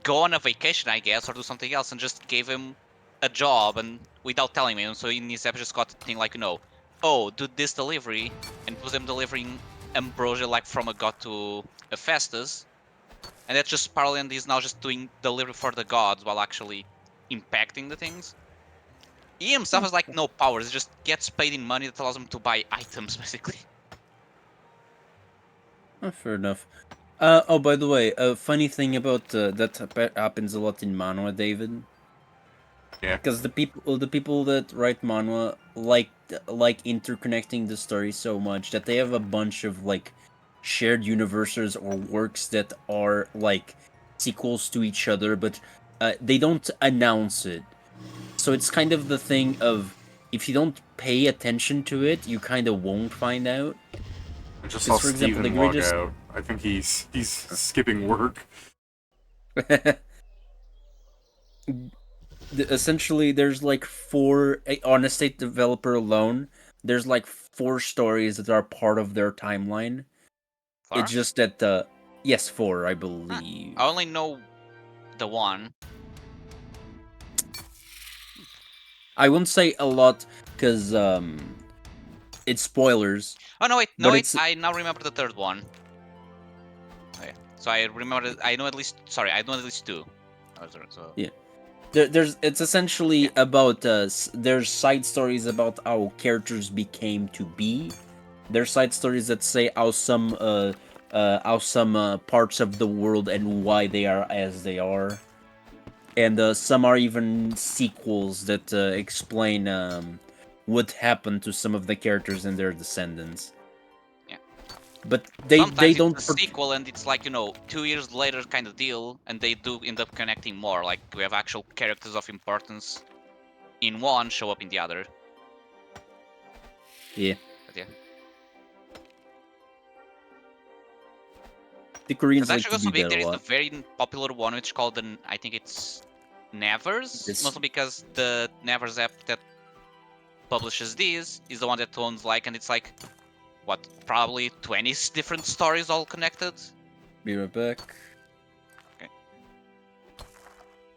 go on a vacation, I guess, or do something else, and just gave him a job and without telling him. So in his episode, just got the thing like, oh, do this delivery, and it was him delivering ambrosia like from a god to Hephaestus, and that's just parallel. And he's now just doing delivery for the gods while actually impacting the things. He himself has like no powers; he just gets paid in money that allows him to buy items, basically. Fair enough. Oh, by the way, a funny thing about happens a lot in manhwa, David, Yeah. because the people that write manhwa like interconnecting the story so much that they have a bunch of like shared universes or works that are like sequels to each other, but they don't announce it. So it's kind of the thing of if you don't pay attention to it, you kind of won't find out. I just saw Because, for example, the Steven log greatest. out. I think he's skipping work. Essentially, there's like on a state developer alone. There's like four stories that are part of their timeline, 4? It's just that yes, 4, I believe. I only know the one. I won't say a lot because it's spoilers. Oh no, wait, But wait. it's I now remember the third one. Okay, so I remember. I know at least. Sorry, I know at least 2. So Yeah. There's it's essentially about there's side stories about how characters became to be. There's side stories that say how some parts of the world and why they are as they are, and some are even sequels that explain what happened to some of the characters and their descendants. Yeah. But they sometimes it's don't a sequel and it's like 2 years later kind of deal, and they do end up connecting more. Like we have actual characters of importance in one show up in the other. Yeah. But yeah. The Koreans There's like actually to also do big. that a There is the lot. very popular one which is called I think it's Nevers, This mostly because the Nevers app that publishes these is the one that owns and it's like what, probably 20 different stories all connected. Be right back.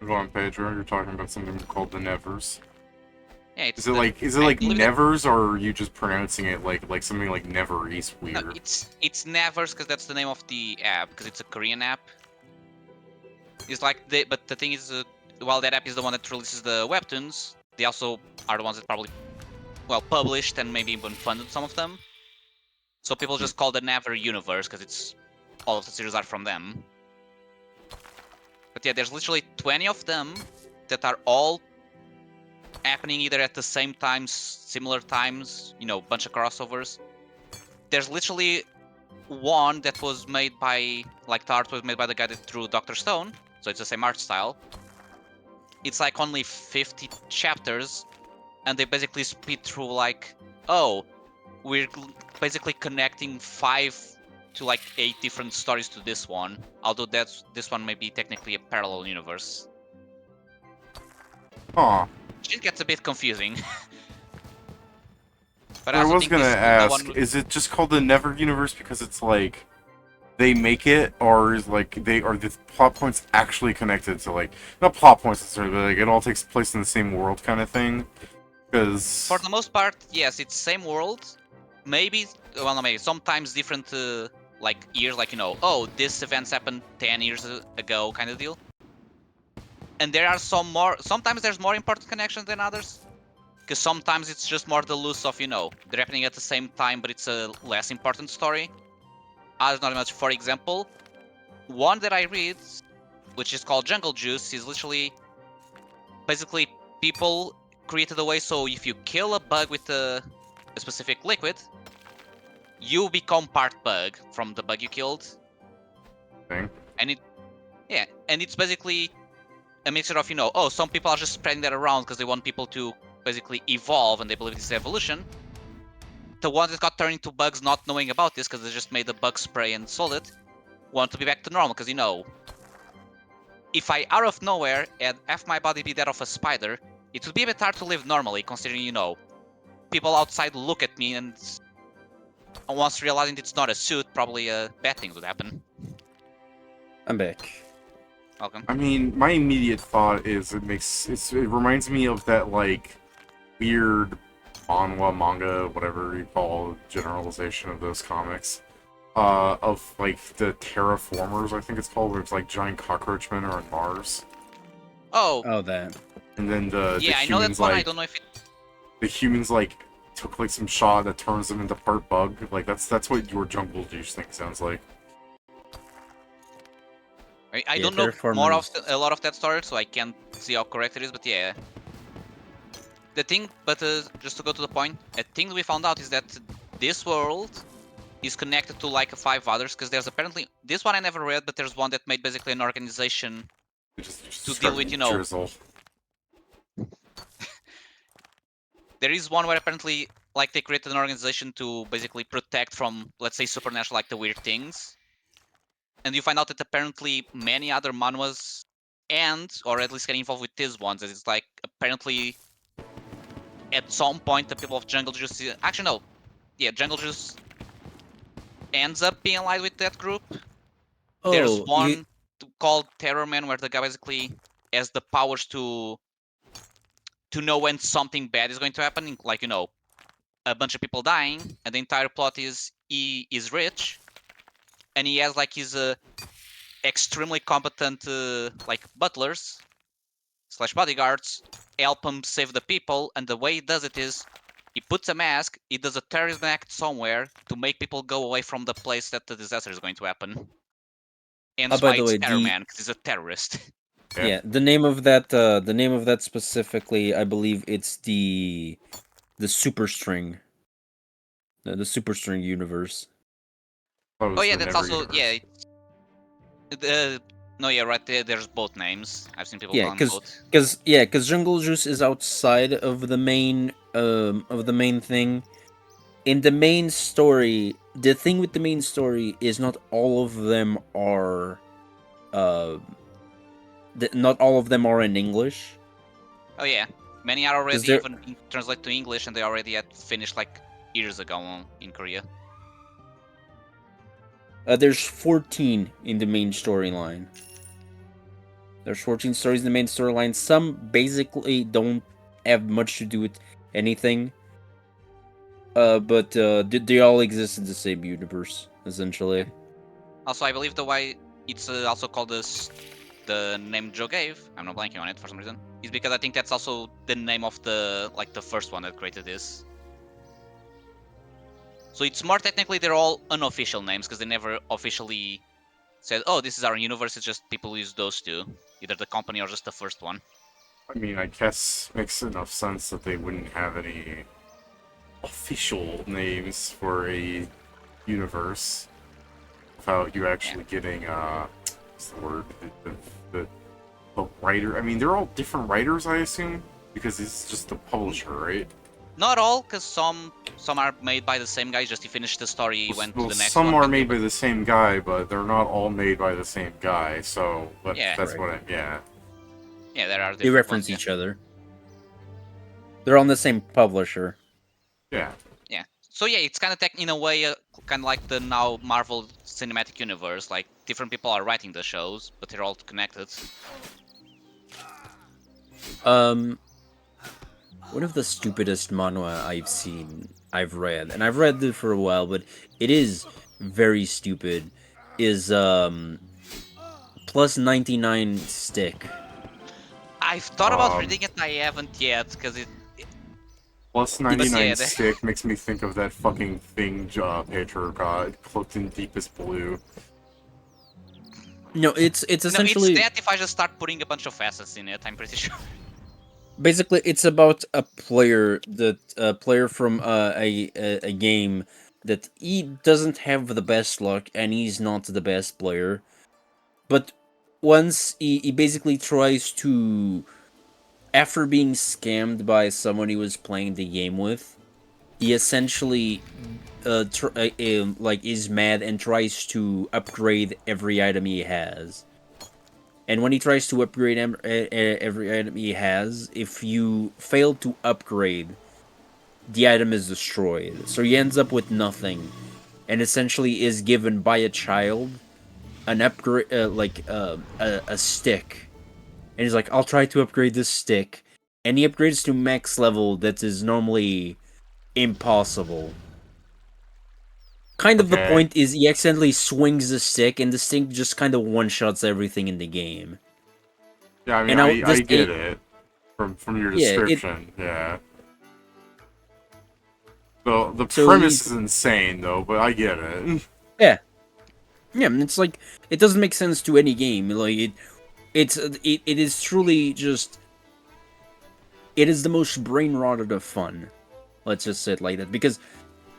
Jo and Pedro, you're talking about something called the Nevers. Yeah, it's Is it like I believe that Nevers, or are you just pronouncing it like something like Neveries no, weird? it's Nevers because that's the name of the app because it's a Korean app. It's like but the thing is, while that app is the one that releases the webtoons, they also are the ones that probably published and maybe even funded some of them. So people just call the Never universe because it's all of the series are from them. But yeah, there's literally 20 of them that are all happening either at the same times, similar times, bunch of crossovers. There's literally one that was made by, the art was made by the guy that drew Dr. Stone, so it's the same art style. It's like only 50 chapters, and they basically speed through oh, we're basically connecting 5 to 8 different stories to this one, although this one may be technically a parallel universe. Huh. It gets a bit confusing. But I also was think gonna this the ask, one. is it just called the Never Universe because it's like they make it, or is the plot points actually connected to not plot points necessarily, but it all takes place in the same world kind of thing? Because For the most part, yes, it's same world. Maybe, well, not maybe. Sometimes different, years. Oh, this events happened 10 years ago, kind of deal. And there are some more. Sometimes there's more important connections than others. Because sometimes it's just more the loose of, they're happening at the same time, but it's a less important story. Others not much. For example, one that I read, which is called Jungle Juice, is literally basically people created a way so if you kill a bug with a specific liquid, you become part bug from the bug you killed. thing. And it's basically a mixture of, oh, some people are just spreading that around because they want people to basically evolve and they believe it's evolution. The ones that got turned into bugs not knowing about this because they just made the bug spray and sold it, want to be back to normal because, if I out of nowhere and have my body be that of a spider, it would be a bit hard to live normally considering, people outside look at me and once realizing it's not a suit, probably bad things would happen. I'm back. Welcome. I mean, my immediate thought is it reminds me of that weird manga, whatever you call generalization of those comics. Of the terraformers, I think it's called, where it's giant cockroach men are on Mars. Oh, That. And then the yeah, I know that humans one. I don't know if it. the humans took some shot that turns them into part bug. That's what your jungle juice thing sounds like. I Yeah, don't know more of Terraformers. a lot of that story, so I can't see how correct it is. But yeah, the thing. But just to go to the point, a thing we found out is that this world is connected to 5 others because there's apparently this one I never read, but there's one that made basically an organization Just to deal start with, drizzle. There is one where apparently they created an organization to basically protect from, let's say, supernatural, the weird things. And you find out that apparently many other manhwas or at least get involved with these ones. It's apparently at some point the people of Jungle Juice actually no, yeah, Jungle Juice ends up being allied with that group. There's Oh, one called Terror Man, where the guy basically has the powers to know when something bad is going to happen. Like, a bunch of people dying, and the entire plot is he is rich, and he has like his extremely competent like butlers slash bodyguards help him save the people. And the way he does it is he puts a mask, he does a terrorism act somewhere to make people go away from the place that the disaster is going to happen. And that's by why the it's way, Terror Man, because he's a terrorist. Yeah. the name of that specifically, I believe it's the superstring, the superstring universe. That Oh was yeah, the that's Never also universe. no, yeah, right. There's both names. I've seen people Yeah, call them both. because Jungle Juice is outside of the main thing. In the main story, the thing with the main story is not all of them are, uh, not all of them are in English. Oh yeah, many are Because already there, even being translated to English, and they already had finished like years ago in Korea. there's 14 in the main storyline. There's 14 stories in the main storyline. Some basically don't have much to do with anything. But they all exist in the same universe, essentially. Also, I believe the why it's also called the name Joe gave. I'm not blanking on it for some reason. Is because I think that's also the name of the first one that created this. So it's more technically they're all unofficial names because they never officially said, "Oh, this is our universe." It's just people use those two, either the company or just the first one. I mean, I guess makes enough sense that they wouldn't have any official names for a universe without you actually getting what's the word? The, the writer. I mean, they're all different writers, I assume, because it's just the publisher, right? Not all, because some are made by the same guy. Just he finished the story, he went to Well, the next some one. are But made by the same guy, but they're not all made by the same guy. So, but yeah, that's Right. what I yeah. yeah, there are They different ones. reference Yeah. each other. They're on the same publisher. Yeah. Yeah. So yeah, it's kind of in a way, kind of like the now Marvel Cinematic Universe. Like different people are writing the shows, but they're all connected. Um, one of the stupidest manhwa I've read, and I've read it for a while, but it is very stupid. Is plus 99 stick. I've thought about Um, reading it. I haven't yet because it. Plus But 99 yeah, stick makes me think of that fucking thing Pedro got cloaked in deepest blue. No, it's no, it's essentially that if I just start putting a bunch of assets in it, I'm pretty sure. basically it's about a player from a game that he doesn't have the best luck and he's not the best player, but once he basically tries to, after being scammed by someone he was playing the game with, he essentially like is mad and tries to upgrade every item he has. And when he tries to upgrade every item he has, if you fail to upgrade, the item is destroyed. So he ends up with nothing, and essentially is given by a child an upgrade, a stick. And he's like, "I'll try to upgrade this stick," and he upgrades to max level that is normally impossible. Kind of the Okay. point is he accidentally swings the stick, and the stick just kind of one shots everything in the game. Yeah, I mean, And now I get it from your yeah, it description. Yeah. The so premise he's is insane though, but I get it. yeah. Yeah, and it's like it doesn't make sense to any game. Like it is truly just it is the most brain rotted of fun. Let's just say it like that, because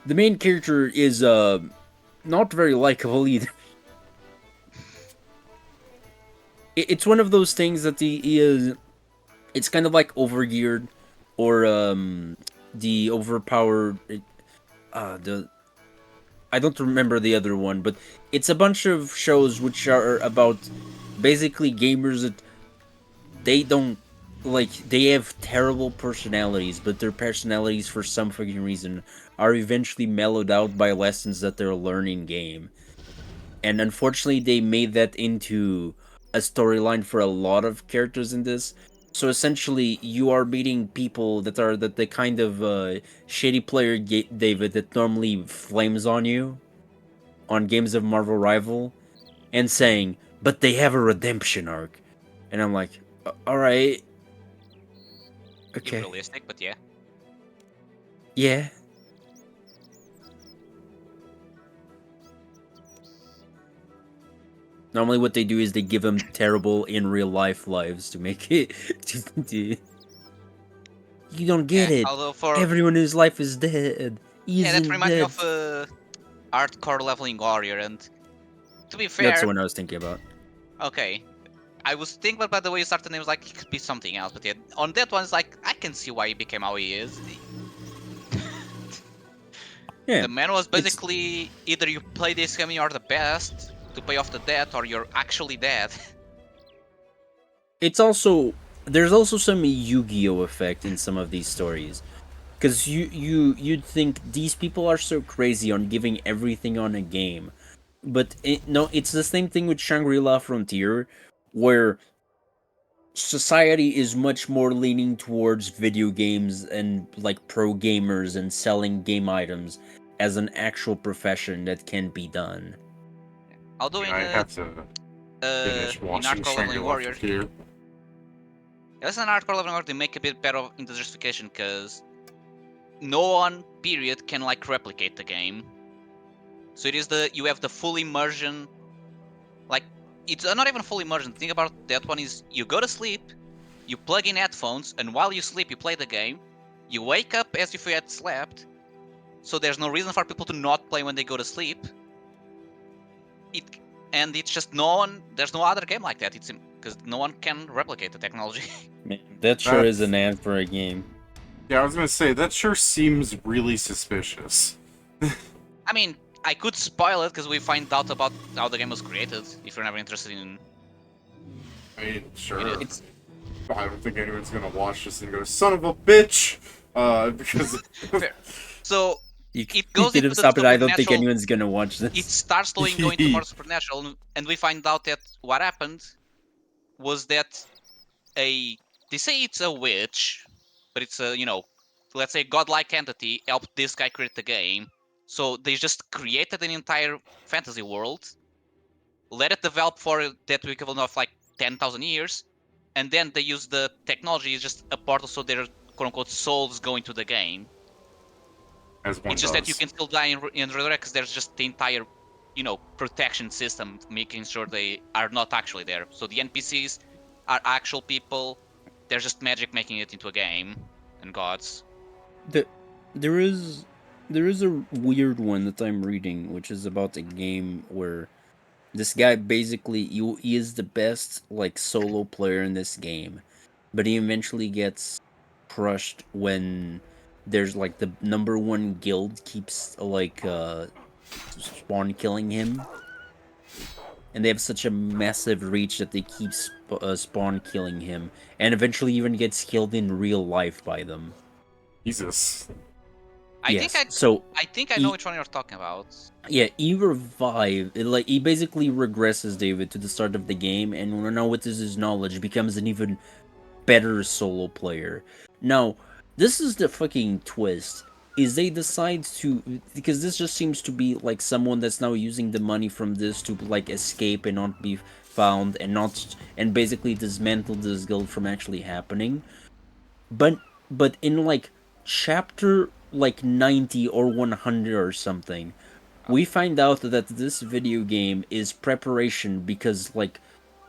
the main character is not very likable either. It's one of those things that he is. It's kind of like overgeared, or the overpowered. The I don't remember the other one, but it's a bunch of shows which are about basically gamers that they don't like they have terrible personalities, but their personalities for some fucking reason are eventually mellowed out by lessons that they're learning game. And unfortunately they made that into a storyline for a lot of characters in this. So essentially you are meeting people that are the kind of shitty player David that normally flames on you on games of Marvel Rival and saying, but they have a redemption arc. And I'm like, alright, okay. Unrealistic, but yeah. Yeah. Normally, what they do is they give them terrible in real life lives to make it. You don't get Yeah. it. Although for Everyone whose life is dead yeah, that isn't reminds me dead. of hardcore leveling warrior, and to be That's fair, the one I was thinking about. okay. I was thinking about the way you started the name, was like it could be something else, but yeah, on that one, it's like I can see why he became how he is. Yeah, The man was it's basically either you play this game, you're the best to pay off the debt, or you're actually dead. it's also there's also some Yu-Gi-Oh effect in some of these stories. Because you'd think these people are so crazy on giving everything on a game, but no, it's the same thing with Shangri-La Frontier, where society is much more leaning towards video games and like pro gamers and selling game items as an actual profession that can be done. Although I have to finish in watching hardcore leveling Shangri-La warrior, Frontier. as an hardcore leveling warrior, they make a bit better in the justification because no one period can like replicate the game. So it is you have the full immersion. Like it's not even full immersion. The thing about that one is you go to sleep, you plug in headphones, and while you sleep, you play the game. You wake up as if you had slept. So there's no reason for people to not play when they go to sleep. It and it's just no one. There's no other game like that. It's because no one can replicate the technology. Man, that sure is an ad for a game. Yeah, I was gonna say, that sure seems really suspicious. I mean, I could spoil it because we find out about how the game was created. If you're never interested in, I mean, sure. It's I don't think anyone's gonna watch this and go, son of a bitch! Because... fair. So you, it you goes could into have the stopped it. I don't think supernatural. anyone's gonna watch It this. starts going to more supernatural, and we find out that what happened was that they say it's a witch, but it's a let's say godlike entity helped this guy create the game. So they just created an entire fantasy world, let it develop for that equivalent of like 10,000 years, and then they use the technology as just a portal, so their quote unquote souls go into the game. As one It's just that you does. can still die in resurrect because there's just the entire, protection system making sure they are not actually there. So the NPCs are actual people. There's just magic making it into a game and gods. The, there is a weird one that I'm reading, which is about a game where this guy basically he is the best like solo player in this game, but he eventually gets crushed when there's like the number one guild keeps like spawn killing him, and they have such a massive reach that they keep spawn killing him, and eventually even gets killed in real life by them. Jesus. I think Yes, so I think I know which one you're talking about. yeah, he like he basically regresses David to the start of the game, and now with his knowledge becomes an even better solo player. Now, this is the fucking twist. Is they decide to, because this just seems to be like someone that's now using the money from this to like escape and not be found and basically dismantle this guild from actually happening. But in like chapter like 90 or 100 or something, we find out that this video game is preparation because like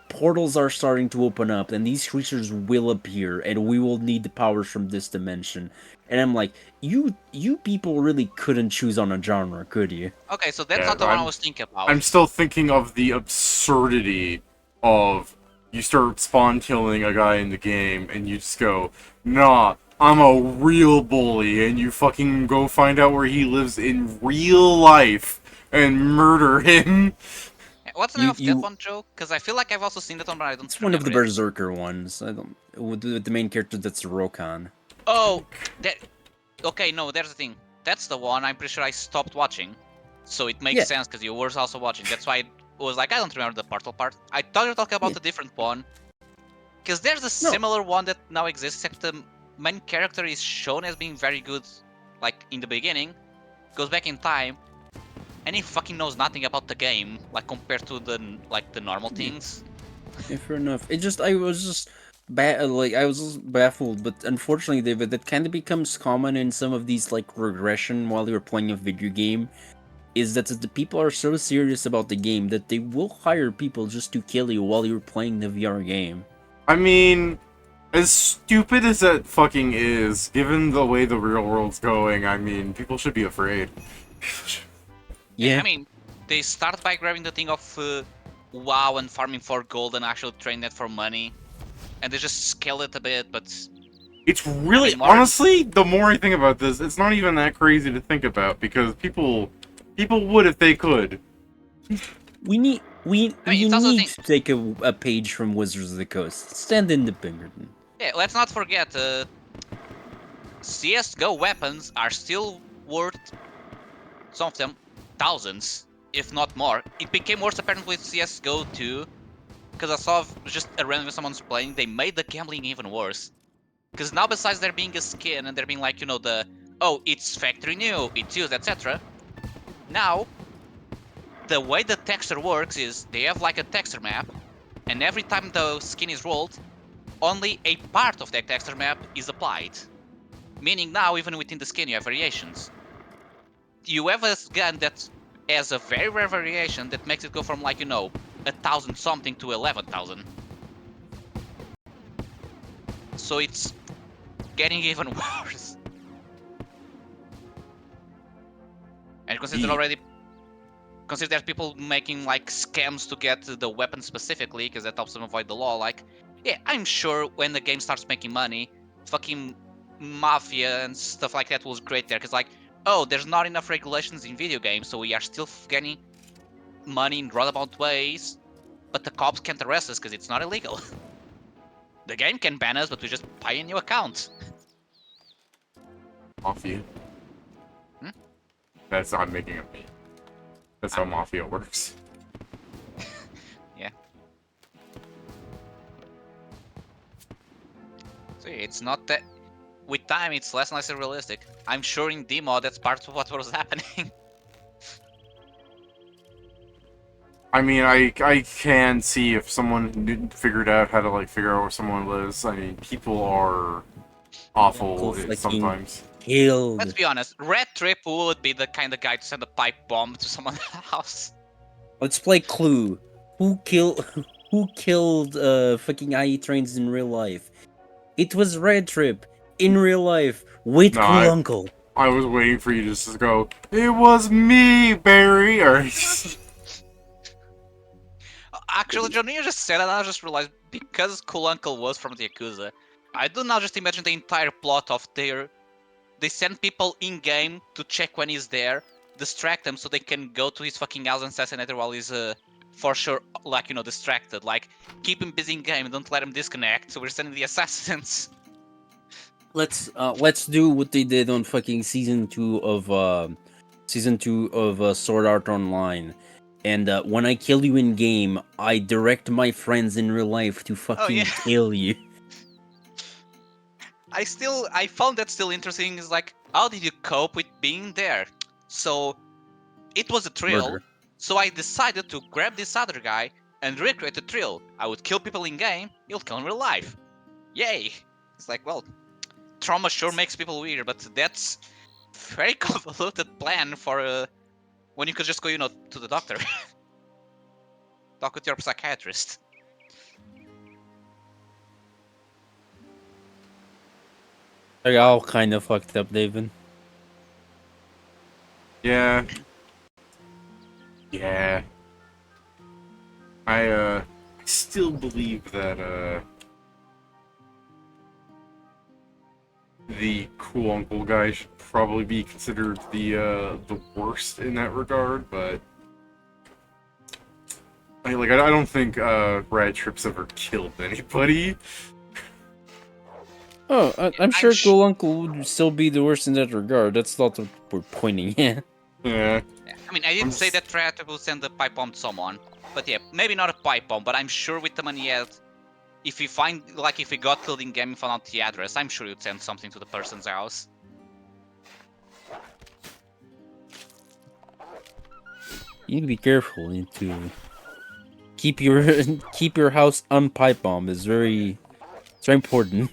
portals are starting to open up and these creatures will appear and we will need the powers from this dimension. And I'm like, you people really couldn't choose on a genre, could you? Okay, so that's Yeah, not the one I was thinking about. I'm still thinking of the absurdity of you start spawn killing a guy in the game and you just go, nah, I'm a real bully, and you fucking go find out where he lives in real life and murder him. What's the name You of that you one, Joe? Because I feel like I've also seen that one, but I don't It's one of remember the it. Berserker ones. I don't with the main character that's Rokan. Oh, that. Okay, no, there's the thing. That's the one I'm pretty sure I stopped watching. So it makes Yeah, sense because you were also watching. That's why it was like, I don't remember the portal part. I thought you were talking about yeah. a different one. Because there's a No, similar one that now exists, except the main character is shown as being very good, like in the beginning, goes back in time, and he fucking knows nothing about the game, like compared to the normal yeah, things. yeah, fair enough. I was just I was just baffled, but unfortunately, David, that kind of becomes common in some of these like regression while you're playing a video game. Is that the people are so serious about the game that they will hire people just to kill you while you're playing the VR game. I mean, as stupid as that fucking is, given the way the real world's going, I mean, people should be afraid. Yeah, I Yeah, mean, they start by grabbing the thing of WoW and farming for gold and actually trading that for money, and they just scale it a bit, but It's I really, mean, more. honestly, the more I think about this, it's not even that crazy to think about, because people would if they could. we need we I mean, we it's also the need thing. to take a page from Wizards of the Coast. Stand independent. Yeah, let's not forget, CS:GO weapons are still worth some of them thousands, if not more. It became worse apparently with CS:GO 2, because I saw just a random someone's playing. They made the gambling even worse. Because now, besides there being a skin and there being like, the, oh, it's factory new, it's used, etc. Now, the way the texture works is they have like a texture map, and every time the skin is rolled, only a part of that texture map is applied. Meaning now, even within the skin, you have variations. You have a gun that has a very rare variation that makes it go from like, 1,000 something to 11,000. So it's getting even worse. And Yeah. consider there's people making like scams to get the weapon specifically because that helps them avoid the law. Like, yeah, I'm sure when the game starts making money, fucking mafia and stuff like that was great there because like, oh, there's not enough regulations in video games, so we are still getting money in roundabout ways, but the cops can't arrest us because it's not illegal. The game can ban us, but we just buy a new account. Mafia. Hmm? That's not making a meme. That's how Mafia works. Yeah. So it's not that. With time, it's less and less realistic. I'm sure in demo that's part of what was happening. I mean, I can see if someone figured out how to like figure out where someone lives. I mean, people are Uncle awful fucking sometimes. Let's killed. be honest, Red Trip would be the kind of guy to send a pipe bomb to someone's house. Let's play Clue. Who killed who killed fucking IE trains in real life? It was Red Trip in real life with No, Cool Uncle. I was waiting for you just to go. It was me, Barry. Or Actually, Johnny, you just said it, and I just realized because Cool Uncle was from the Yakuza, I do now just imagine the entire plot of their. They send people in game to check when he's there, distract them so they can go to his fucking house and assassinate him while he's for sure like distracted. Like keep him busy in game, don't let him disconnect. So we're sending the assassins. Let's do what they did on fucking season 2 of Sword Art Online. And when I kill you in game, I direct my friends in real life to Oh yeah, fucking kill you. I found that still interesting. Is like how did you cope with being there? So it was a thrill. Murder. So I decided to grab this other guy and recreate the thrill. I would kill people in game, he'll kill in real life. Yay! It's like, well, trauma sure makes people weird, but that's very convoluted plan for when you could just go, to the doctor, talk with your psychiatrist. They're What? all kind of fucked up, David. yeah, yeah. I still believe that the cool uncle guy should probably be considered the worst in that regard, but I don't think Rad Trip's ever killed anybody. Oh, I'm I'm sure sh- Cool Uncle would still be the worst in that regard. That's not what we're pointing at. Yeah, I mean, I I'm didn't say just that Trap will send a pipe bomb to someone, but yeah, maybe not a pipe bomb, but I'm sure with the money he had, if he if he got killed in game and found out the address, I'm sure he'd send something to the person's house. You need to be careful. You need to keep your keep your house unpipe bomb. It's very important.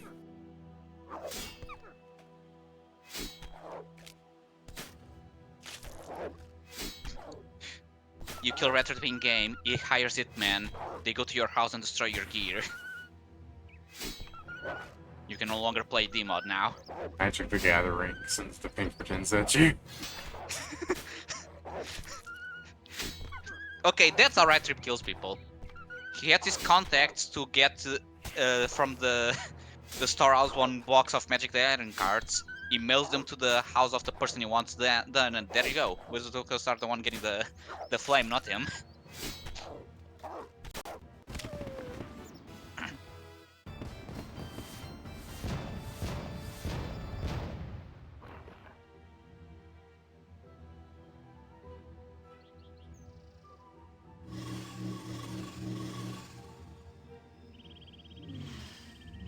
You kill Red Trap in game, he hires hitman, they go to your house and destroy your gear. You can no longer play D-mod now. Magic the Gathering since the pink pretends at you. Okay, that's how Red Trip kills people. He had his contacts to get from the the storehouse one box of Magic the Gathering cards. He mails them to the house of the person he wants done, and there you go. Wizard of Oz are the one getting the flame, not him.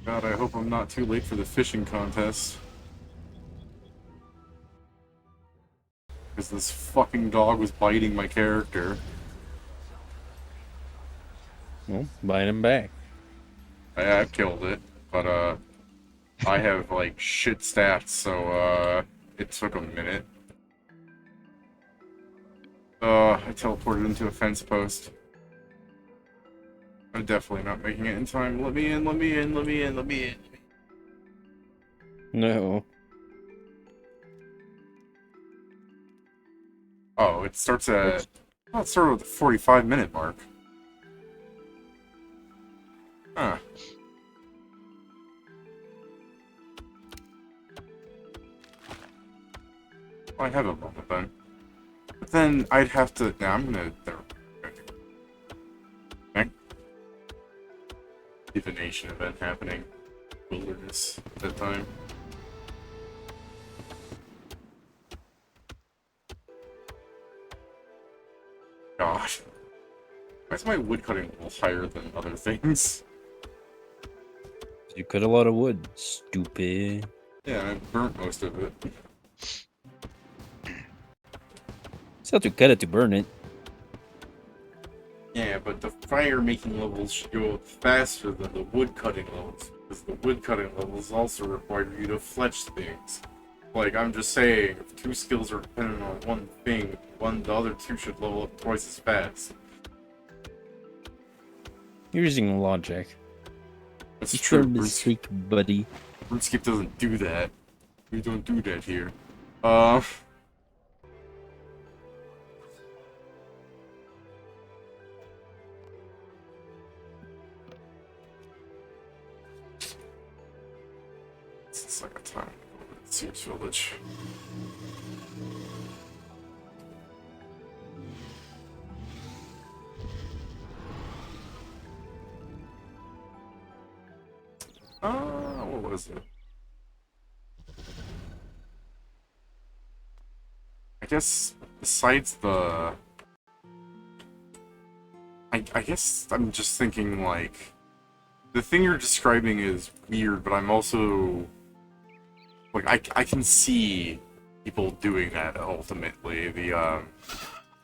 God, I hope I'm not too late for the fishing contest. Because this fucking dog was biting my character. Well, bite him back. I killed it, but I have like shit stats, so it took a minute. I teleported into a fence post. I'm definitely not making it in time. Let me in, let me in, let me in, let me in. No. Oh, it starts at... Oh, it started with the 45-minute mark. Huh. Well, I have a moment then. But then I'd have to... Nah, I'm gonna... Okay. Divination event happening. Wilderness at that time. God. Why is my woodcutting level higher than other things? You cut a lot of wood, stupid. Yeah, I burnt most of it. It's not to cut it to burn it. Yeah, but the fire making levels should go up faster than the wood cutting levels, because the wood cutting levels also require you to fletch things. Like, I'm just saying, if two skills are dependent on one thing, the other two should level up twice as fast. You're using logic. That's It's true. your mistake, buddy. RuneScape doesn't do that. We don't do that here. It's like a time. Sears Village. What was it? I guess besides the... I guess I'm just thinking, like... The thing you're describing is weird, but I'm also... Like, I can see people doing that, ultimately. The,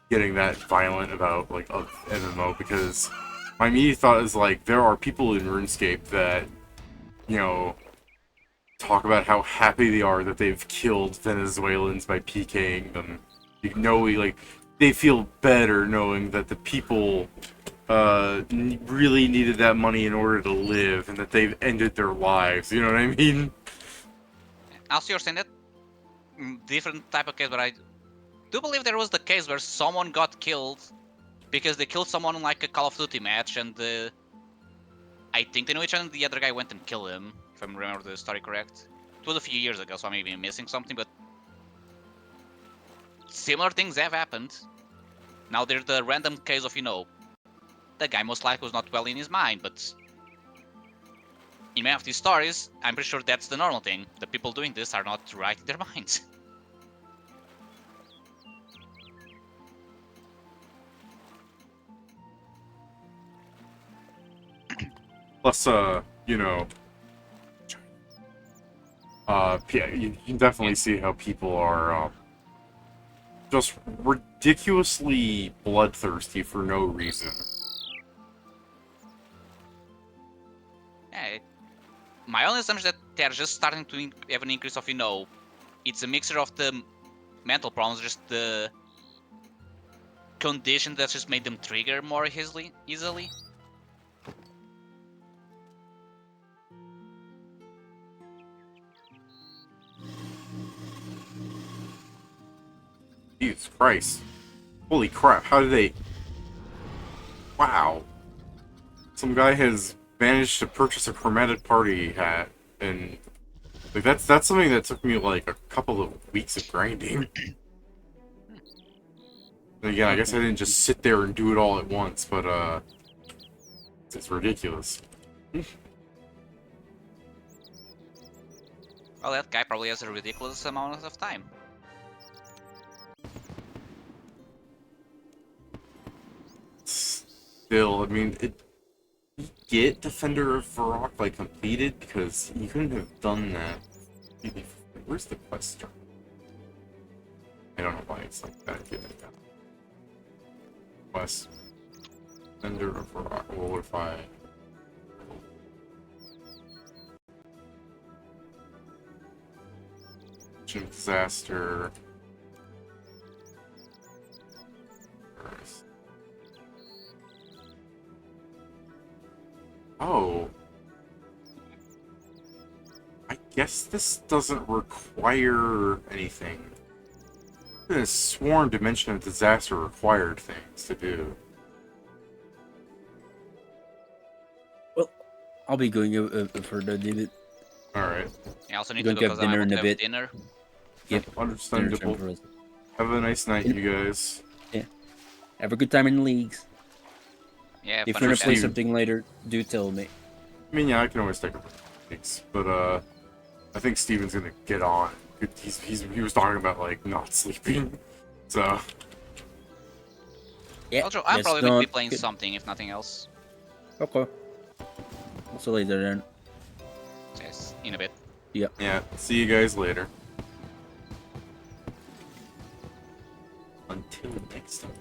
getting that violent about, like, a MMO, because my immediate thought is, like, there are people in RuneScape that, you know, talk about how happy they are that they've killed Venezuelans by PKing them. You know, like, they feel better knowing that the people really needed that money in order to live, and that they've ended their lives. You know what I mean? Also, you're saying that different type of case, but I do believe there was the case where someone got killed because they killed someone in like a Call of Duty match, and I think they knew each other, and the other guy went and killed him, if I remember the story correct. It was a few years ago, so I may be missing something, but similar things have happened. Now there's the random case of, you know, the guy most likely was not well in his mind, but in many of these stories, I'm pretty sure that's the normal thing. The people doing this are not right in their minds. Plus, you know, yeah, you can definitely see how people are just ridiculously bloodthirsty for no reason. Yeah, my only assumption is that they're just starting to have an increase of, it's a mixture of the mental problems, just the condition that just made them trigger more easily. Jesus Christ. Holy crap, how did they... Wow. Some guy has managed to purchase a chromatic party hat, and like that's something that took me like a couple of weeks of grinding. And again, I guess I didn't just sit there and do it all at once, but it's ridiculous. Well, that guy probably has a ridiculous amount of time. Still, I mean, get Defender of Varrock like completed because you couldn't have done that. Where's the quest? I don't know why it's like that. Quest. Defender of Varrock. Well, what if I... Disaster. Oh. I guess this doesn't require anything. I could have sworn Dimension of Disaster required things to do. Well, I'll be going further, David. Alright. I also need We're to gonna go have because I'm dinner about in to a have bit. dinner. Yep. Understandable. Dinner time for us. Have a nice night, you guys. Have a good time in the leagues. Yeah, If fun you're gonna with play that. something later, do tell me. I mean, yeah, I can always take a break, but I think Steven's gonna get on. He was talking about like not sleeping, so Yeah, Also, I'm that's probably going to be not playing good. something, if nothing else. Okay. Also later then. Yes, in a bit. yeah. See you guys later. Until next time.